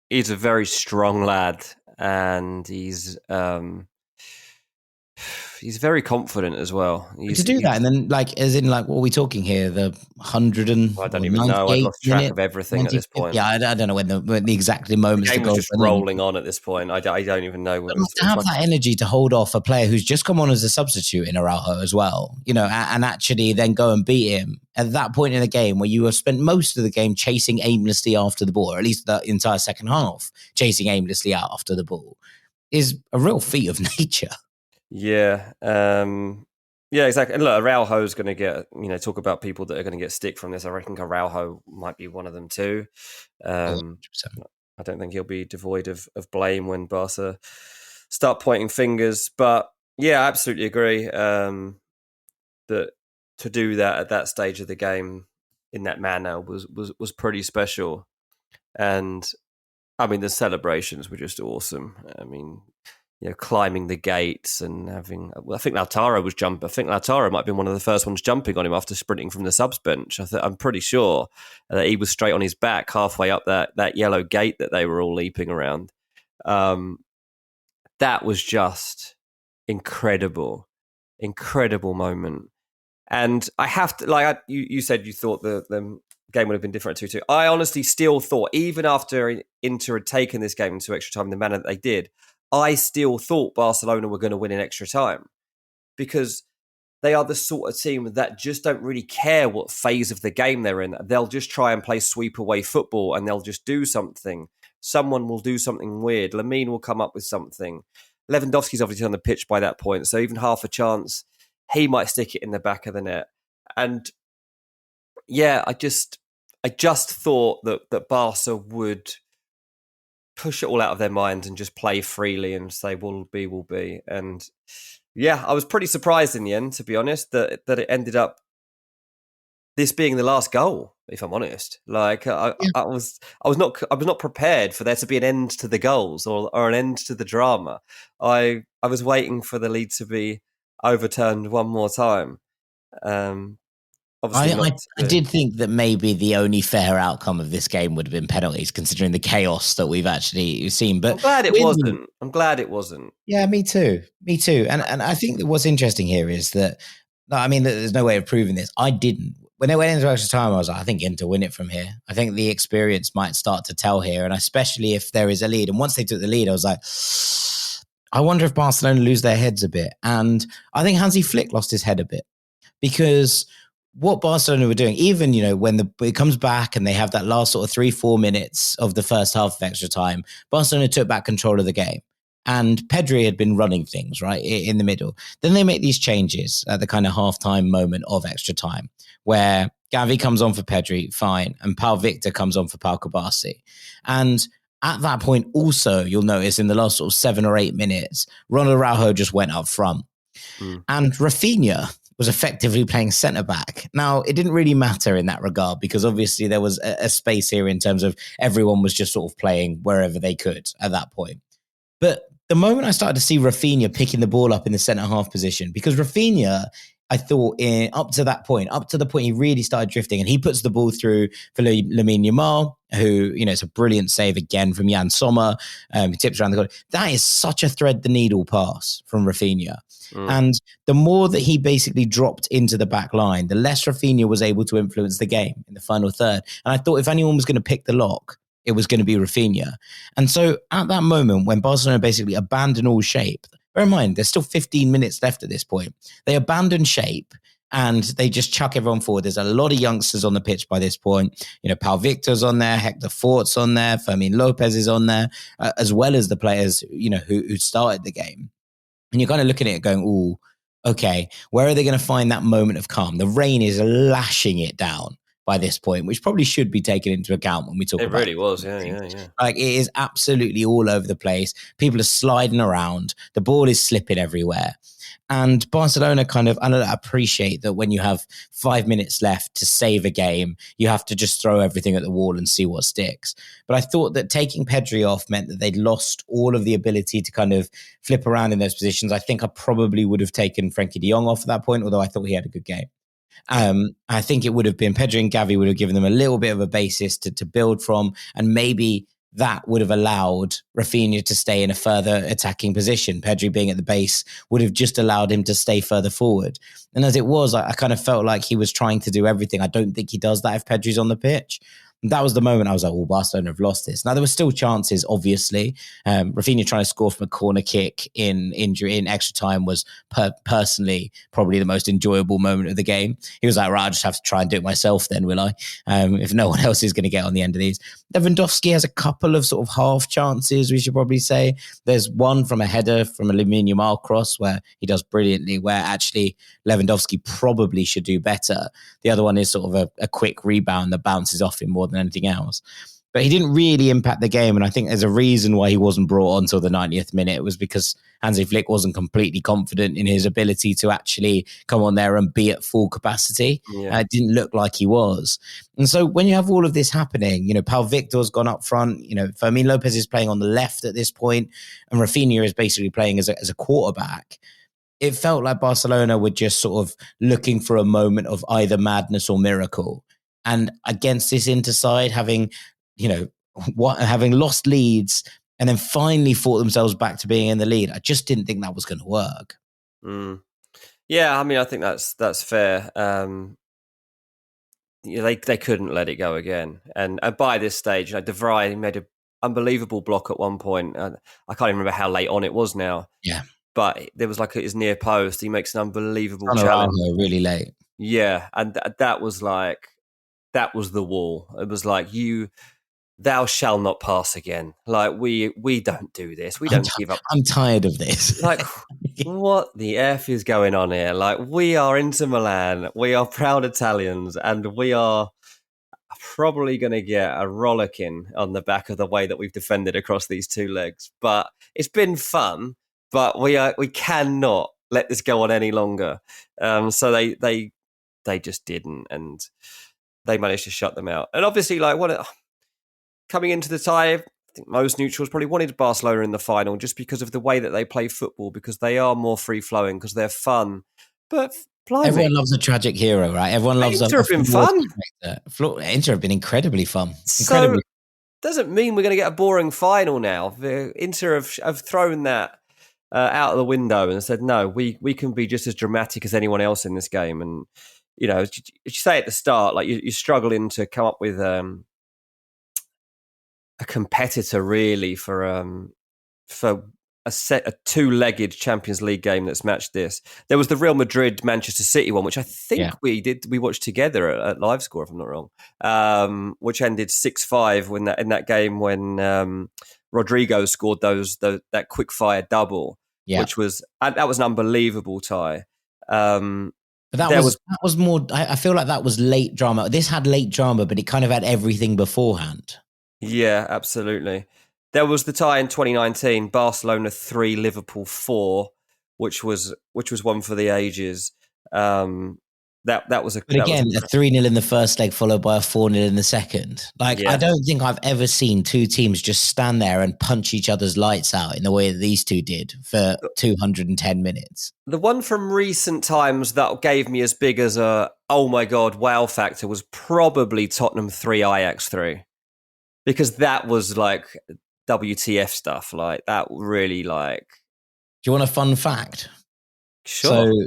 Speaker 3: he's a very strong lad, and he's very confident as well.
Speaker 1: To do that, and then what are we talking here? The 100 and
Speaker 3: I don't even know. I've lost track of everything at this point.
Speaker 1: Yeah, I don't know when the exact moments.
Speaker 3: The game was just rolling on at this point. I don't even know.
Speaker 1: To have that energy to hold off a player who's just come on as a substitute in Araujo as well, and actually then go and beat him at that point in the game where you have spent most of the game chasing aimlessly after the ball, or at least the entire second half chasing aimlessly out after the ball, is a real feat of nature.
Speaker 3: Yeah, exactly. And look, Araujo's going to get, talk about people that are going to get stick from this. I reckon Araujo might be one of them too. I don't think he'll be devoid of blame when Barca start pointing fingers. But yeah, I absolutely agree that to do that at that stage of the game in that manner was pretty special. And I mean, the celebrations were just awesome. I mean, climbing the gates and having... I think Lautaro was jumping. I think Lautaro might have been one of the first ones jumping on him after sprinting from the subs bench. I'm pretty sure that he was straight on his back halfway up that yellow gate that they were all leaping around. That was just incredible moment. And I have to... you said you thought the game would have been different at 2-2. I honestly still thought, even after Inter had taken this game into extra time in the manner that they did, I still thought Barcelona were going to win in extra time, because they are the sort of team that just don't really care what phase of the game they're in. They'll just try and play sweep away football, and they'll just do something. Someone will do something weird. Lamine will come up with something. Lewandowski's obviously on the pitch by that point, so even half a chance, he might stick it in the back of the net. And yeah, I just thought that Barca would push it all out of their minds and just play freely and say, will be. And yeah, I was pretty surprised in the end, to be honest, that it ended up this being the last goal, if I'm honest. Like I was not prepared for there to be an end to the goals or an end to the drama. I was waiting for the lead to be overturned one more time. Obviously not.
Speaker 1: I did think that maybe the only fair outcome of this game would have been penalties, considering the chaos that we've actually seen. But
Speaker 3: I'm glad it wasn't.
Speaker 1: Yeah, me too. And I think that what's interesting here is that, I mean, there's no way of proving this. I didn't. When they went into extra time, I was like, I think Inter win it from here. I think the experience might start to tell here, and especially if there is a lead. And once they took the lead, I was like, I wonder if Barcelona lose their heads a bit. And I think Hansi Flick lost his head a bit, because what Barcelona were doing, even, when it comes back and they have that last sort of 3-4 minutes of the first half of extra time, Barcelona took back control of the game. And Pedri had been running things, right, in the middle. Then they make these changes at the kind of halftime moment of extra time, where Gavi comes on for Pedri, fine, and Pau Victor comes on for Pau Kubasi. And at that point, also, you'll notice in the last sort of 7 or 8 minutes, Ronald Araujo just went up front. And Rafinha was effectively playing centre-back. Now, it didn't really matter in that regard, because obviously there was a space here in terms of everyone was just sort of playing wherever they could at that point. But the moment I started to see Rafinha picking the ball up in the centre-half position, because Rafinha, I thought, up to the point he really started drifting, and he puts the ball through for Lamine Yamal, who, it's a brilliant save again from Jan Sommer. He tips around the corner. That is such a thread-the-needle pass from Rafinha. And the more that he basically dropped into the back line, the less Rafinha was able to influence the game in the final third. And I thought if anyone was going to pick the lock, it was going to be Rafinha. And so at that moment, when Barcelona basically abandoned all shape, bear in mind, there's still 15 minutes left at this point. They abandon shape and they just chuck everyone forward. There's a lot of youngsters on the pitch by this point. Pau Victor's on there, Hector Fort's on there, Fermin Lopez is on there, as well as the players, who started the game. And you're kind of looking at it going, ooh, okay, where are they going to find that moment of calm? The rain is lashing it down by this point, which probably should be taken into account when we talk about it.
Speaker 3: It really was, yeah.
Speaker 1: Like, it is absolutely all over the place. People are sliding around. The ball is slipping everywhere. And Barcelona I appreciate that when you have 5 minutes left to save a game, you have to just throw everything at the wall and see what sticks. But I thought that taking Pedri off meant that they'd lost all of the ability to kind of flip around in those positions. I think I probably would have taken Frenkie de Jong off at that point, although I thought he had a good game. I think it would have been Pedri and Gavi would have given them a little bit of a basis to build from, and maybe that would have allowed Rafinha to stay in a further attacking position. Pedri being at the base would have just allowed him to stay further forward. And as it was, I kind of felt like he was trying to do everything. I don't think he does that if Pedri's on the pitch. And that was the moment I was like, oh, Barcelona have lost this. Now, there were still chances, obviously. Rafinha trying to score from a corner kick in extra time was personally probably the most enjoyable moment of the game. He was like, right, I'll just have to try and do it myself then, will I? If no one else is going to get on the end of these. Lewandowski has a couple of sort of half chances, we should probably say. There's one from a header from a Lamine Yamal cross where he does brilliantly, where actually Lewandowski probably should do better. The other one is sort of a quick rebound that bounces off him more than anything else. But he didn't really impact the game, and I think there's a reason why he wasn't brought on until the 90th minute. It was because Hansi Flick wasn't completely confident in his ability to actually come on there and be at full capacity. Yeah. It didn't look like he was. And so when you have all of this happening, Pau Victor's gone up front, Fermin Lopez is playing on the left at this point, and Rafinha is basically playing as a quarterback. It felt like Barcelona were just sort of looking for a moment of either madness or miracle. And against this Inter side, having lost leads and then finally fought themselves back to being in the lead, I just didn't think that was going to work.
Speaker 3: Yeah, I mean, I think that's fair. They couldn't let it go again. And by this stage, De Vrij made an unbelievable block at one point. I can't even remember how late on it was now.
Speaker 1: Yeah.
Speaker 3: But there was like his near post. He makes an unbelievable challenge.
Speaker 1: Really late.
Speaker 3: Yeah, and that was the wall. It was like, thou shall not pass again. Like, we don't do this. We don't give up.
Speaker 1: I'm tired of this.
Speaker 3: Like, what the F is going on here? Like, we are Inter Milan. We are proud Italians, and we are probably going to get a rollicking on the back of the way that we've defended across these two legs. But it's been fun, but we cannot let this go on any longer. So they they just didn't, and they managed to shut them out. And obviously, like coming into the tie, I think most neutrals probably wanted Barcelona in the final just because of the way that they play football, because they are more free-flowing, because they're fun. But blimey,
Speaker 1: everyone loves a tragic hero, right? Everyone loves
Speaker 3: Inter have been fun.
Speaker 1: Inter have been incredibly fun.
Speaker 3: So doesn't mean we're going to get a boring final now. The Inter have thrown that out of the window and said, no, we can be just as dramatic as anyone else in this game. And, you know, as you say at the start, like you're struggling to come up with a competitor really for a two-legged Champions League game that's matched this. There was the Real Madrid Manchester City one, which I think we watched together at Live Score, if I'm not wrong, which ended 6-5 in that game when Rodrigo scored that quick fire double, which was an unbelievable tie.
Speaker 1: But that was more. I feel like that was late drama. This had late drama, but it kind of had everything beforehand.
Speaker 3: Yeah, absolutely. There was the tie in 2019, Barcelona 3, Liverpool 4, which was one for the ages. That was a.
Speaker 1: But again, a 3-0 in the first leg followed by a 4-0 in the second. Like, I don't think I've ever seen two teams just stand there and punch each other's lights out in the way that these two did for 210 minutes.
Speaker 3: The one from recent times that gave me as big as a oh my god wow factor was probably Tottenham 3, Ajax 3, because that was like WTF stuff. Like that really like.
Speaker 1: Do you want a fun fact?
Speaker 3: Sure.
Speaker 1: So,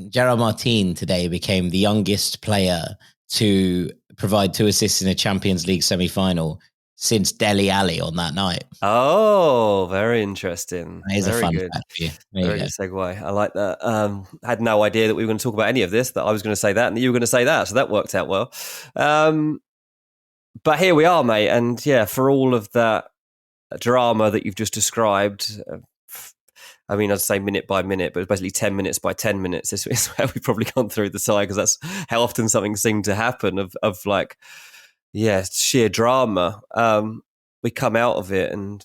Speaker 1: Gerard Martin today became the youngest player to provide 2 assists in a Champions League semi-final since Dele Alli on that night.
Speaker 3: Oh, very interesting.
Speaker 1: That is a fun fact for you.
Speaker 3: Very good segue. I like that. I had no idea that we were going to talk about any of this, that I was going to say that and that you were going to say that. So that worked out well. But here we are, mate. And yeah, for all of that drama that you've just described, I mean, I'd say minute by minute, but it's basically 10 minutes by 10 minutes. This is where we've probably gone through the tie, because that's how often something seemed to happen of like, sheer drama. We come out of it and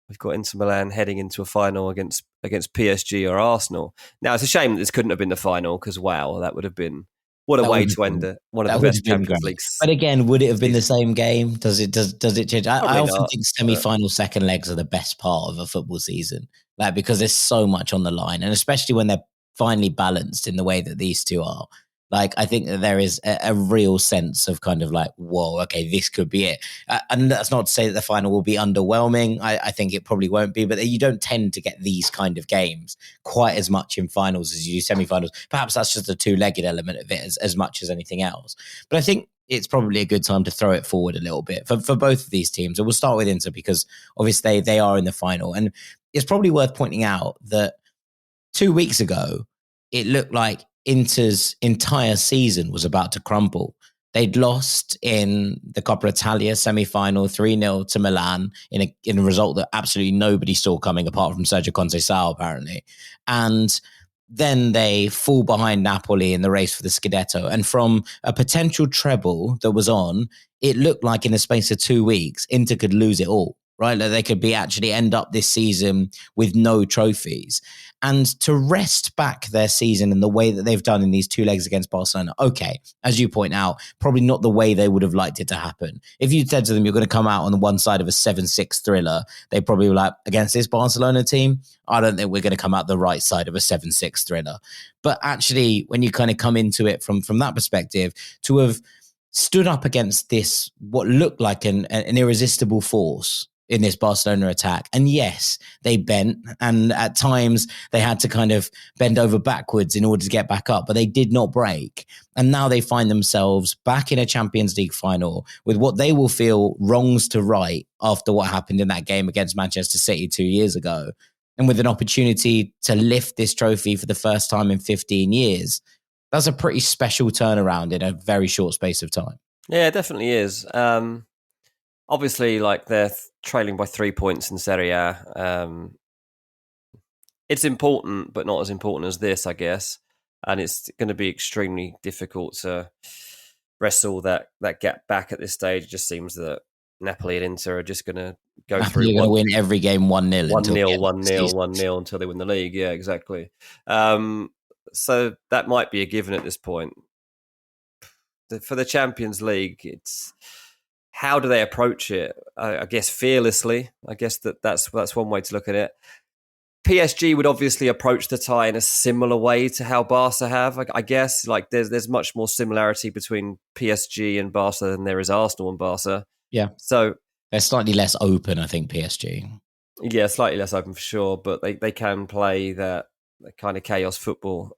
Speaker 3: we've got Inter Milan heading into a final against PSG or Arsenal. Now, it's a shame that this couldn't have been the final, because, wow, that would have been... What a way to end one of the best Champions Leagues.
Speaker 1: But again, would it have been the same game? Does it change? I often think semi-final second legs are the best part of a football season, like, because there's so much on the line, and especially when they're finely balanced in the way that these two are. Like, I think that there is a real sense of kind of like, whoa, okay, this could be it. And that's not to say that the final will be underwhelming. I think it probably won't be, but you don't tend to get these kind of games quite as much in finals as you do semi-finals. Perhaps that's just a two-legged element of it as much as anything else. But I think it's probably a good time to throw it forward a little bit for both of these teams. And we'll start with Inter, because obviously they are in the final. And it's probably worth pointing out that 2 weeks ago, it looked like Inter's entire season was about to crumble. They'd lost in the Coppa Italia semi-final 3-0 to Milan in a result that absolutely nobody saw coming, apart from Sergio Conceição, apparently. And then they fall behind Napoli in the race for the Scudetto. And from a potential treble that was on, it looked like in the space of 2 weeks, Inter could lose it all, right? Like they could actually end up this season with no trophies. And to wrest back their season in the way that they've done in these 2 legs against Barcelona, okay, as you point out, probably not the way they would have liked it to happen. If you'd said to them, you're going to come out on the one side of a 7-6 thriller, they probably were like, against this Barcelona team, I don't think we're going to come out the right side of a 7-6 thriller. But actually, when you kind of come into it from that perspective, to have stood up against this, what looked like an irresistible force in this Barcelona attack. And yes, they bent, and at times they had to kind of bend over backwards in order to get back up, but they did not break. And now they find themselves back in a Champions League final with what they will feel wrongs to right after what happened in that game against Manchester City 2 years ago. And with an opportunity to lift this trophy for the first time in 15 years. That's a pretty special turnaround in a very short space of time.
Speaker 3: Yeah, it definitely is. Obviously, like they're trailing by 3 points in Serie A. It's important, but not as important as this, I guess. And it's going to be extremely difficult to wrestle that gap back at this stage. It just seems that Napoli and Inter are just going to go through.
Speaker 1: You're going to win every game 1-0.
Speaker 3: 1-0 until they win the league. Yeah, exactly. So that might be a given at this point. For the Champions League, it's how do they approach it? I guess fearlessly. I guess that's one way to look at it. PSG would obviously approach the tie in a similar way to how Barca have. I guess like there's much more similarity between PSG and Barca than there is Arsenal and Barca.
Speaker 1: Yeah.
Speaker 3: So
Speaker 1: they're slightly less open, I think, PSG.
Speaker 3: Yeah, slightly less open for sure, but they can play that kind of chaos football,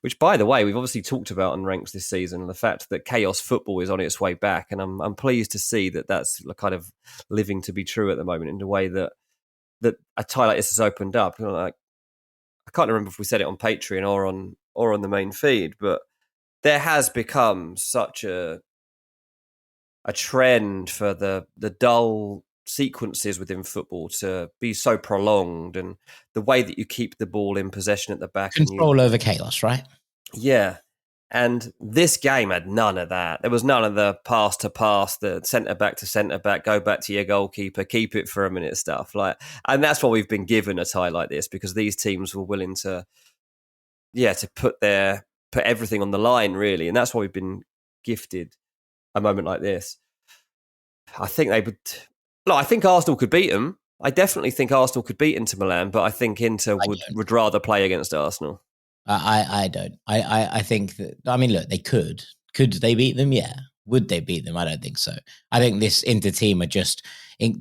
Speaker 3: which, by the way, we've obviously talked about on Ranks this season, and the fact that chaos football is on its way back, and I'm pleased to see that that's kind of living to be true at the moment in the way that a tie like this has opened up. Like, I can't remember if we said it on Patreon or on the main feed, but there has become such a trend for the dull sequences within football to be so prolonged, and the way that you keep the ball in possession at the back.
Speaker 1: Control over chaos, right?
Speaker 3: Yeah. And this game had none of that. There was none of the pass to pass, the centre-back to centre-back, go back to your goalkeeper, keep it for a minute stuff. And that's why we've been given a tie like this, because these teams were willing to put everything on the line, really. And that's why we've been gifted a moment like this. I think they would... I think Arsenal could beat them. I definitely think Arsenal could beat Inter Milan, but I think Inter would rather play against Arsenal.
Speaker 1: I don't. I think that, I mean, look, they could. Could they beat them? Yeah. Would they beat them? I don't think so. I think this Inter team are just, they're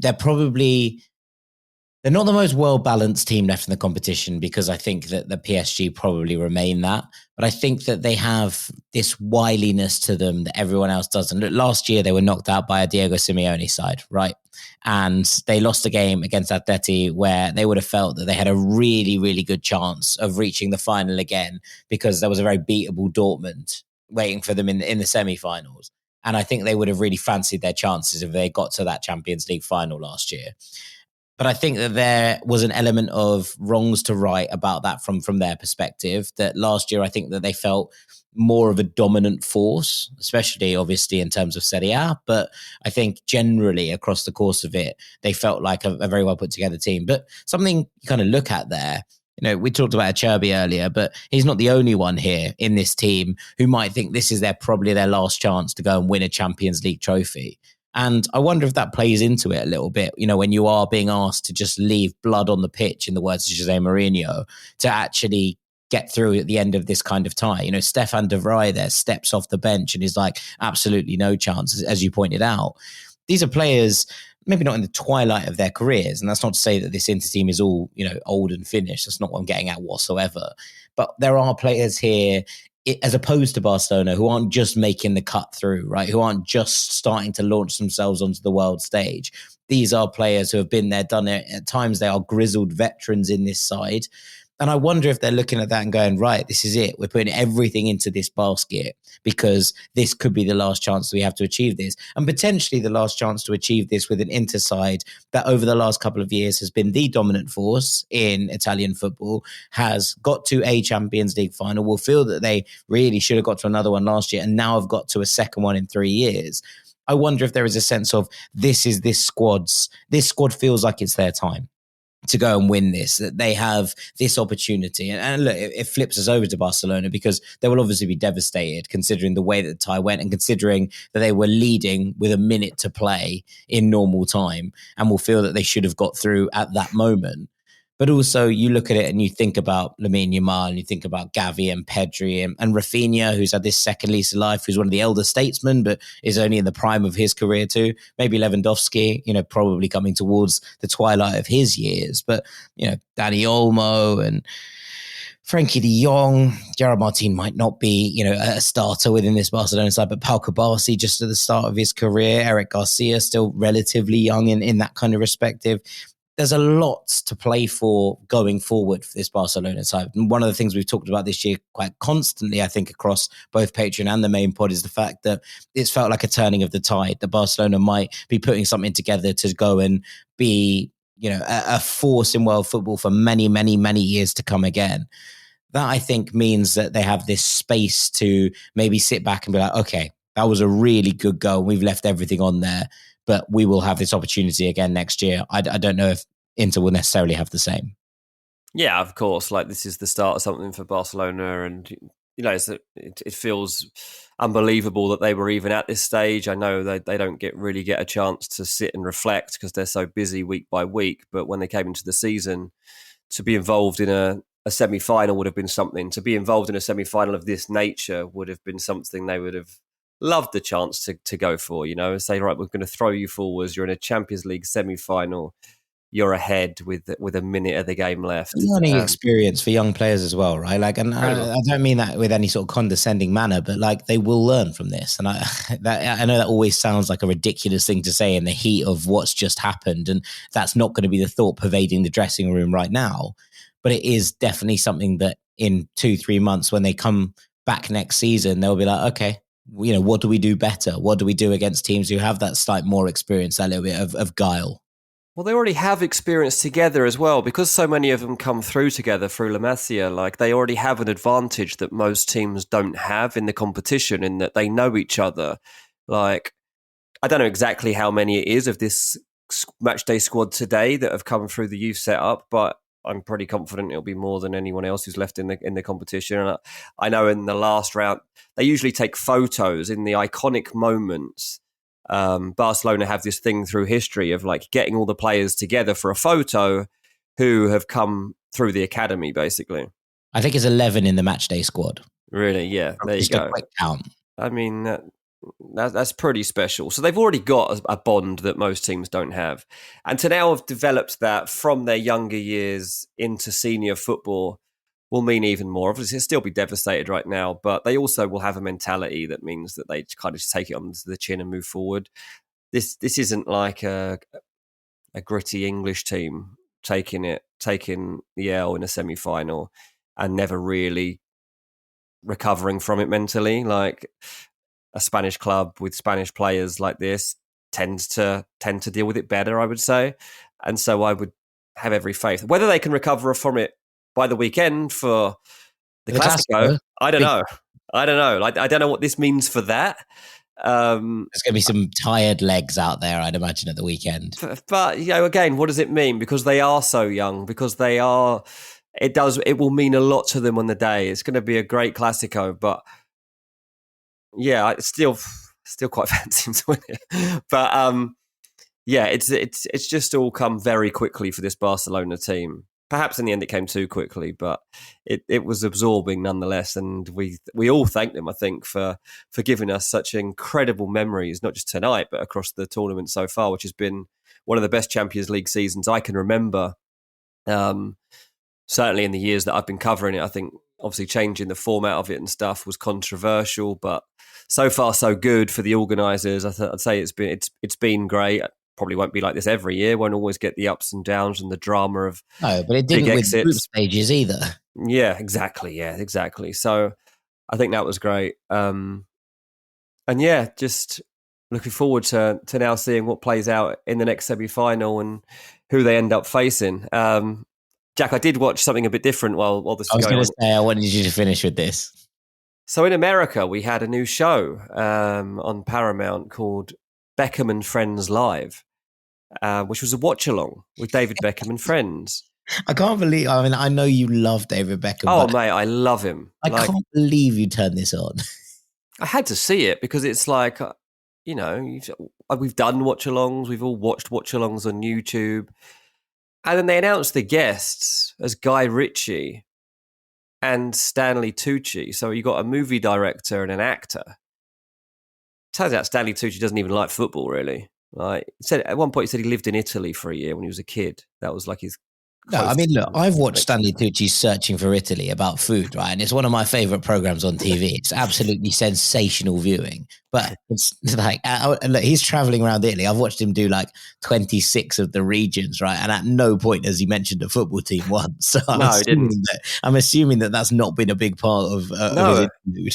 Speaker 1: not the most well-balanced team left in the competition, because I think that the PSG probably remain that. But I think that they have this wiliness to them that everyone else doesn't. Look, last year they were knocked out by a Diego Simeone side, right? And they lost a game against Atleti where they would have felt that they had a really, really good chance of reaching the final again, because there was a very beatable Dortmund waiting for them in the semi-finals. And I think they would have really fancied their chances if they got to that Champions League final last year. But I think that there was an element of wrongs to right about that from their perspective, that last year I think that they felt more of a dominant force, especially obviously in terms of Serie A. But I think generally across the course of it, they felt like a very well put together team. But something you kind of look at there, we talked about Acerbi earlier, but he's not the only one here in this team who might think this is probably their last chance to go and win a Champions League trophy. And I wonder if that plays into it a little bit, when you are being asked to just leave blood on the pitch, in the words of Jose Mourinho, to actually get through at the end of this kind of tie. Stefan de Vrij there steps off the bench and is like, absolutely no chance, as you pointed out. These are players, maybe not in the twilight of their careers, and that's not to say that this Inter team is all, old and finished. That's not what I'm getting at whatsoever. But there are players here, as opposed to Barcelona, who aren't just making the cut through, right? Who aren't just starting to launch themselves onto the world stage. These are players who have been there, done it. At times they are grizzled veterans in this side. And I wonder if they're looking at that and going, right, this is it. We're putting everything into this basket because this could be the last chance we have to achieve this. And potentially the last chance to achieve this with an Inter side that over the last couple of years has been the dominant force in Italian football, has got to a Champions League final, will feel that they really should have got to another one last year and now have got to a second one in 3 years. I wonder if there is a sense of this squad feels like it's their time to go and win this, that they have this opportunity. And look, it flips us over to Barcelona because they will obviously be devastated considering the way that the tie went and considering that they were leading with a minute to play in normal time and will feel that they should have got through at that moment. But also you look at it and you think about Lamine Yamal and you think about Gavi and Pedri and Rafinha, who's had this second lease of life, who's one of the elder statesmen, but is only in the prime of his career too. Maybe Lewandowski, probably coming towards the twilight of his years. But, Dani Olmo and Frankie de Jong, Gerard Martin might not be, a starter within this Barcelona side, but Pau Cubarsí just at the start of his career, Eric Garcia still relatively young in that kind of perspective. There's a lot to play for going forward for this Barcelona side. And one of the things we've talked about this year quite constantly, I think, across both Patreon and the main pod is the fact that it's felt like a turning of the tide, that Barcelona might be putting something together to go and be, a force in world football for many, many, many years to come again. That, I think, means that they have this space to maybe sit back and be like, okay, that was a really good goal. We've left everything on there. But we will have this opportunity again next year. I don't know if Inter will necessarily have the same.
Speaker 3: Yeah, of course. Like, this is the start of something for Barcelona, and it feels unbelievable that they were even at this stage. I know they don't really get a chance to sit and reflect because they're so busy week by week. But when they came into the season, to be involved in a semi-final would have been something. To be involved in a semi-final of this nature would have been something they would have loved the chance to go for. Say, right, we're going to throw you forwards. You're in a Champions League semi-final. You're ahead with a minute of the game left.
Speaker 1: Learning experience for young players as well, right? Like, and I don't mean that with any sort of condescending manner, but like, they will learn from this. And I know that always sounds like a ridiculous thing to say in the heat of what's just happened, and that's not going to be the thought pervading the dressing room right now. But it is definitely something that in 2-3 months, when they come back next season, they'll be like, okay, what do we do better? What do we do against teams who have that slight more experience, that little bit of guile?
Speaker 3: Well, they already have experience together as well, because so many of them come through together through La Masia. Like, they already have an advantage that most teams don't have in the competition, in that they know each other. Like, I don't know exactly how many it is of this matchday squad today that have come through the youth setup, but I'm pretty confident it'll be more than anyone else who's left in the competition. And I know in the last round, they usually take photos in the iconic moments. Barcelona have this thing through history of like getting all the players together for a photo who have come through the academy, basically.
Speaker 1: I think it's 11 in the matchday squad.
Speaker 3: Really? Yeah, there you go.
Speaker 1: Just a quick count.
Speaker 3: I mean, that's pretty special. So they've already got a bond that most teams don't have. And to now have developed that from their younger years into senior football will mean even more. Obviously, they'll still be devastated right now, but they also will have a mentality that means that they kind of just take it on the chin and move forward. This isn't like a gritty English team taking the L in a semi-final and never really recovering from it mentally. Like, a Spanish club with Spanish players like this tend to deal with it better, I would say. And so I would have every faith. Whether they can recover from it by the weekend for the Clásico, I don't know. I don't know what this means for that.
Speaker 1: There's going to be some tired legs out there, I'd imagine, at the weekend.
Speaker 3: But again, what does it mean? Because they are so young, because they are... It will mean a lot to them on the day. It's going to be a great Clásico, but yeah, I still quite fancy him to win it. But it's just all come very quickly for this Barcelona team. Perhaps in the end it came too quickly, but it was absorbing nonetheless. And we all thank them, I think, for giving us such incredible memories, not just tonight, but across the tournament so far, which has been one of the best Champions League seasons I can remember. Certainly in the years that I've been covering it. I think obviously changing the format of it and stuff was controversial, but so far so good for the organisers. I'd say it's been great. Probably won't be like this every year. Won't always get the ups and downs and the drama of
Speaker 1: no, but it didn't with group stages either.
Speaker 3: Yeah, exactly. Yeah, exactly. So I think that was great. And yeah, just looking forward to now seeing what plays out in the next semi-final and who they end up facing. Jack, I did watch something a bit different while this was going on. I was going to
Speaker 1: say, I wanted you to finish with this.
Speaker 3: So in America, we had a new show on Paramount called Beckham and Friends Live, which was a watch-along with David Beckham and friends.
Speaker 1: I can't believe... I mean, I know you love David Beckham.
Speaker 3: Oh, mate, I love him.
Speaker 1: I can't believe you turned this on.
Speaker 3: I had to see it because it's like, we've done watch-alongs. We've all watched watch-alongs on YouTube. And then they announced the guests as Guy Ritchie and Stanley Tucci. So you got a movie director and an actor. Turns out Stanley Tucci doesn't even like football, really. Like, at one point, he said he lived in Italy for a year when he was a kid. That was like his...
Speaker 1: No, I mean, look, I've watched Stanley Tucci's Searching for Italy about food, right? And it's one of my favorite programs on TV. It's absolutely sensational viewing. But it's like, look, he's traveling around Italy. I've watched him do like 26 of the regions, right? And at no point has he mentioned a football team once. So I'm assuming that that's not been a big part of his interview.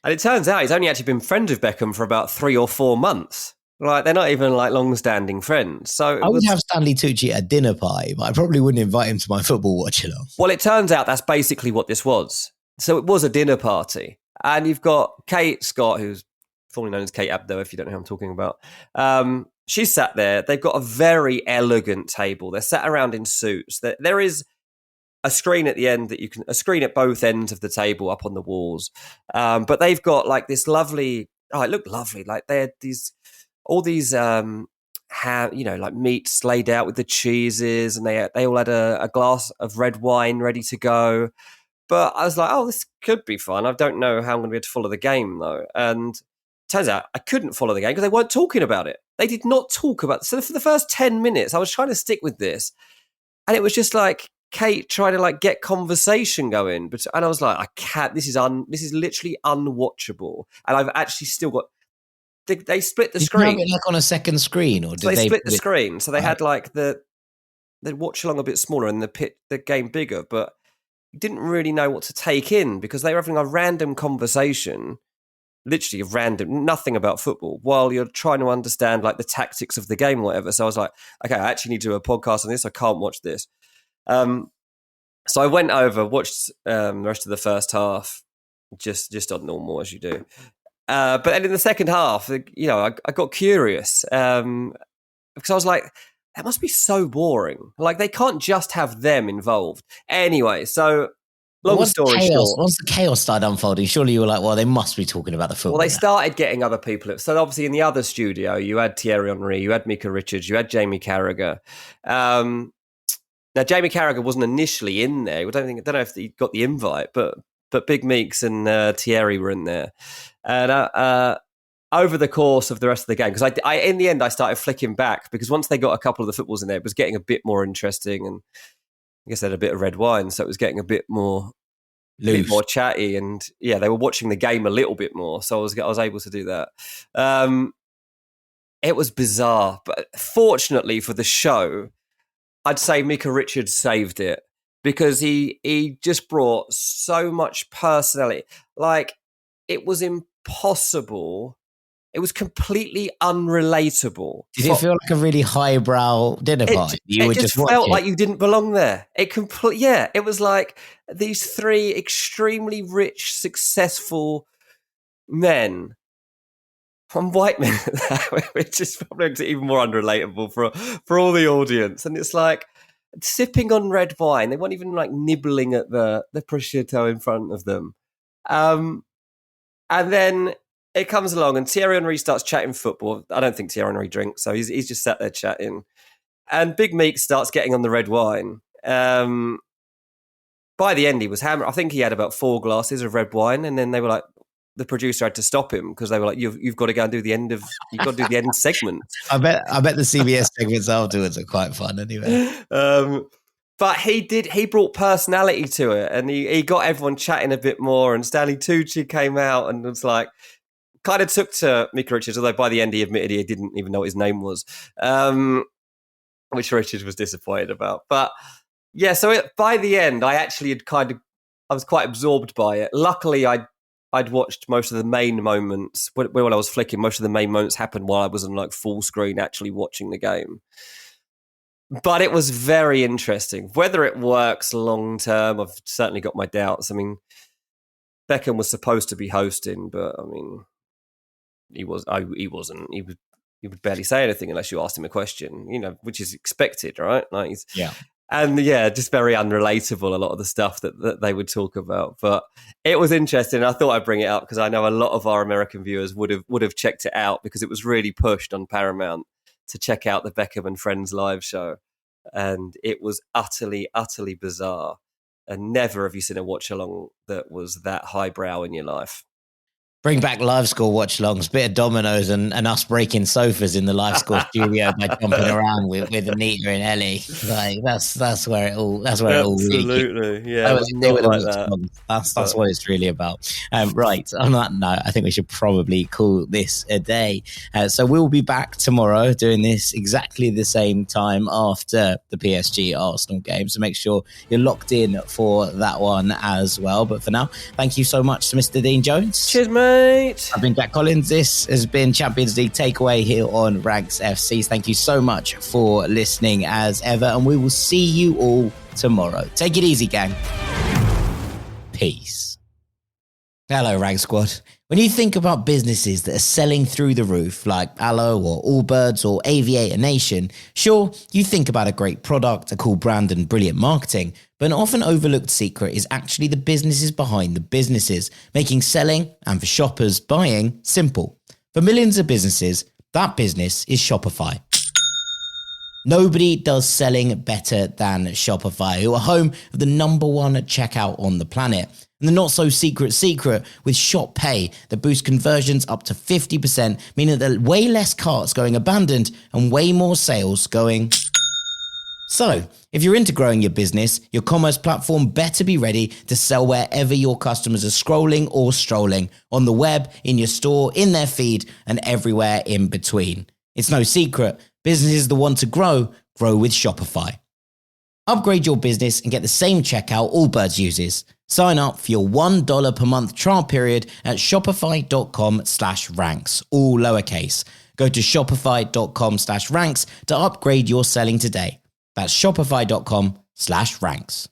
Speaker 3: And it turns out he's only actually been friends with Beckham for about 3 or 4 months. Like, they're not even like long-standing friends. So
Speaker 1: I would have Stanley Tucci at a dinner party, but I probably wouldn't invite him to my football watch-along.
Speaker 3: Well, it turns out that's basically what this was. So it was a dinner party. And you've got Kate Scott, who's formerly known as Kate Abdo, if you don't know who I'm talking about. She's sat there. They've got a very elegant table. They're sat around in suits. There is a screen at the end that a screen at both ends of the table up on the walls. But they've got like this lovely, it looked lovely. Like they had all these, like meats laid out with the cheeses, and they all had a glass of red wine ready to go. But I was like, oh, this could be fun. I don't know how I'm going to be able to follow the game, though. And turns out I couldn't follow the game because they weren't talking about it. They did not talk about it. So for the first 10 minutes, I was trying to stick with this. And it was just like Kate trying to like get conversation going. And I was like, I can't. This is literally unwatchable. And I've actually still got... They split the screen.
Speaker 1: Did you have it like on a second screen? Or did
Speaker 3: they split the screen. So they had like the watch along a bit smaller and the game bigger. But didn't really know what to take in because they were having a random conversation, literally random, nothing about football, while you're trying to understand like the tactics of the game or whatever. So I was like, okay, I actually need to do a podcast on this. I can't watch this. So I went over, watched the rest of the first half, just on normal as you do. But then in the second half, I got curious because I was like, that must be so boring. Like, they can't just have them involved. Anyway, so long story short.
Speaker 1: Once the chaos started unfolding, surely you were like, well, they must be talking about the football.
Speaker 3: Well, they started getting other people. So obviously in the other studio, you had Thierry Henry, you had Micah Richards, you had Jamie Carragher. Now, Jamie Carragher wasn't initially in there. I don't know if he got the invite, but Big Meeks and Thierry were in there. And over the course of the rest of the game, because I in the end I started flicking back because once they got a couple of the footballs in there, it was getting a bit more interesting, and I guess they had a bit of red wine, so it was getting a bit more chatty, and yeah, they were watching the game a little bit more, so I was able to do that. It was bizarre, but fortunately for the show, I'd say Micah Richards saved it because he just brought so much personality. Like, it was impossible. It was completely unrelatable.
Speaker 1: Did it feel like a really highbrow dinner party?
Speaker 3: It just felt like you didn't belong there. It was like these three extremely rich, successful men, from white men, which is probably even more unrelatable for all the audience. And it's like sipping on red wine. They weren't even like nibbling at the prosciutto in front of them. And then it comes along and Thierry Henry starts chatting football. I don't think Thierry Henry drinks, so he's just sat there chatting. And Big Meek starts getting on the red wine. By the end, he was hammered. I think he had about 4 glasses of red wine, and then they were like, the producer had to stop him because they were like, "You've got to go and do the end segment." I bet
Speaker 1: the CBS segments afterwards are quite fun anyway.
Speaker 3: But he brought personality to it, and he got everyone chatting a bit more. And Stanley Tucci came out and was like, kind of took to Micah Richards, although by the end he admitted he didn't even know what his name was, which Richards was disappointed about. But yeah, so by the end, I actually I was quite absorbed by it. Luckily, I'd watched most of the main moments when I was flicking. Most of the main moments happened while I was on like full screen actually watching the game. But it was very interesting. Whether it works long term, I've certainly got my doubts. I mean, Beckham was supposed to be hosting, but I mean, he wasn't. He would barely say anything unless you asked him a question, which is expected, right? Like, and just very unrelatable, a lot of the stuff that they would talk about. But it was interesting. I thought I'd bring it up because I know a lot of our American viewers would have checked it out because it was really pushed on Paramount to check out the Beckham and Friends live show. And it was utterly, utterly bizarre. And never have you seen a watch-along that was that highbrow in your life.
Speaker 1: Bring back live score watch-alongs, bit of dominoes and us breaking sofas in the live score studio by jumping around with Anita and Ellie. Like that's where it all
Speaker 3: absolutely
Speaker 1: really that's what it's really about. Right, on that note, I think we should probably call this a day. So we'll be back tomorrow doing this exactly the same time after the PSG Arsenal game. So make sure you're locked in for that one as well. But for now, thank you so much to Mr. Dean Jones.
Speaker 3: Cheers, mate.
Speaker 1: I've been Jack Collins. This has been Champions League Takeaway here on Ranks FC. Thank you so much for listening as ever, and we will see you all tomorrow. Take it easy, gang. Peace. Hello, Rag Squad. When you think about businesses that are selling through the roof, like Allo or Allbirds or Aviator Nation, sure, you think about a great product, a cool brand and brilliant marketing, but an often overlooked secret is actually the businesses behind the businesses, making selling, and for shoppers, buying, simple. For millions of businesses, that business is Shopify. Nobody does selling better than Shopify, who are home of the #1 checkout on the planet. And the not so secret with Shop Pay that boosts conversions up to 50%, meaning that there are way less carts going abandoned and way more sales going. So, if you're into growing your business, your commerce platform better be ready to sell wherever your customers are scrolling or strolling, on the web, in your store, in their feed, and everywhere in between. It's no secret, businesses that want to grow with Shopify. Upgrade your business and get the same checkout Allbirds uses. Sign up for your $1 per month trial period at shopify.com/ranks, all lowercase. Go to shopify.com/ranks to upgrade your selling today. That's shopify.com/ranks.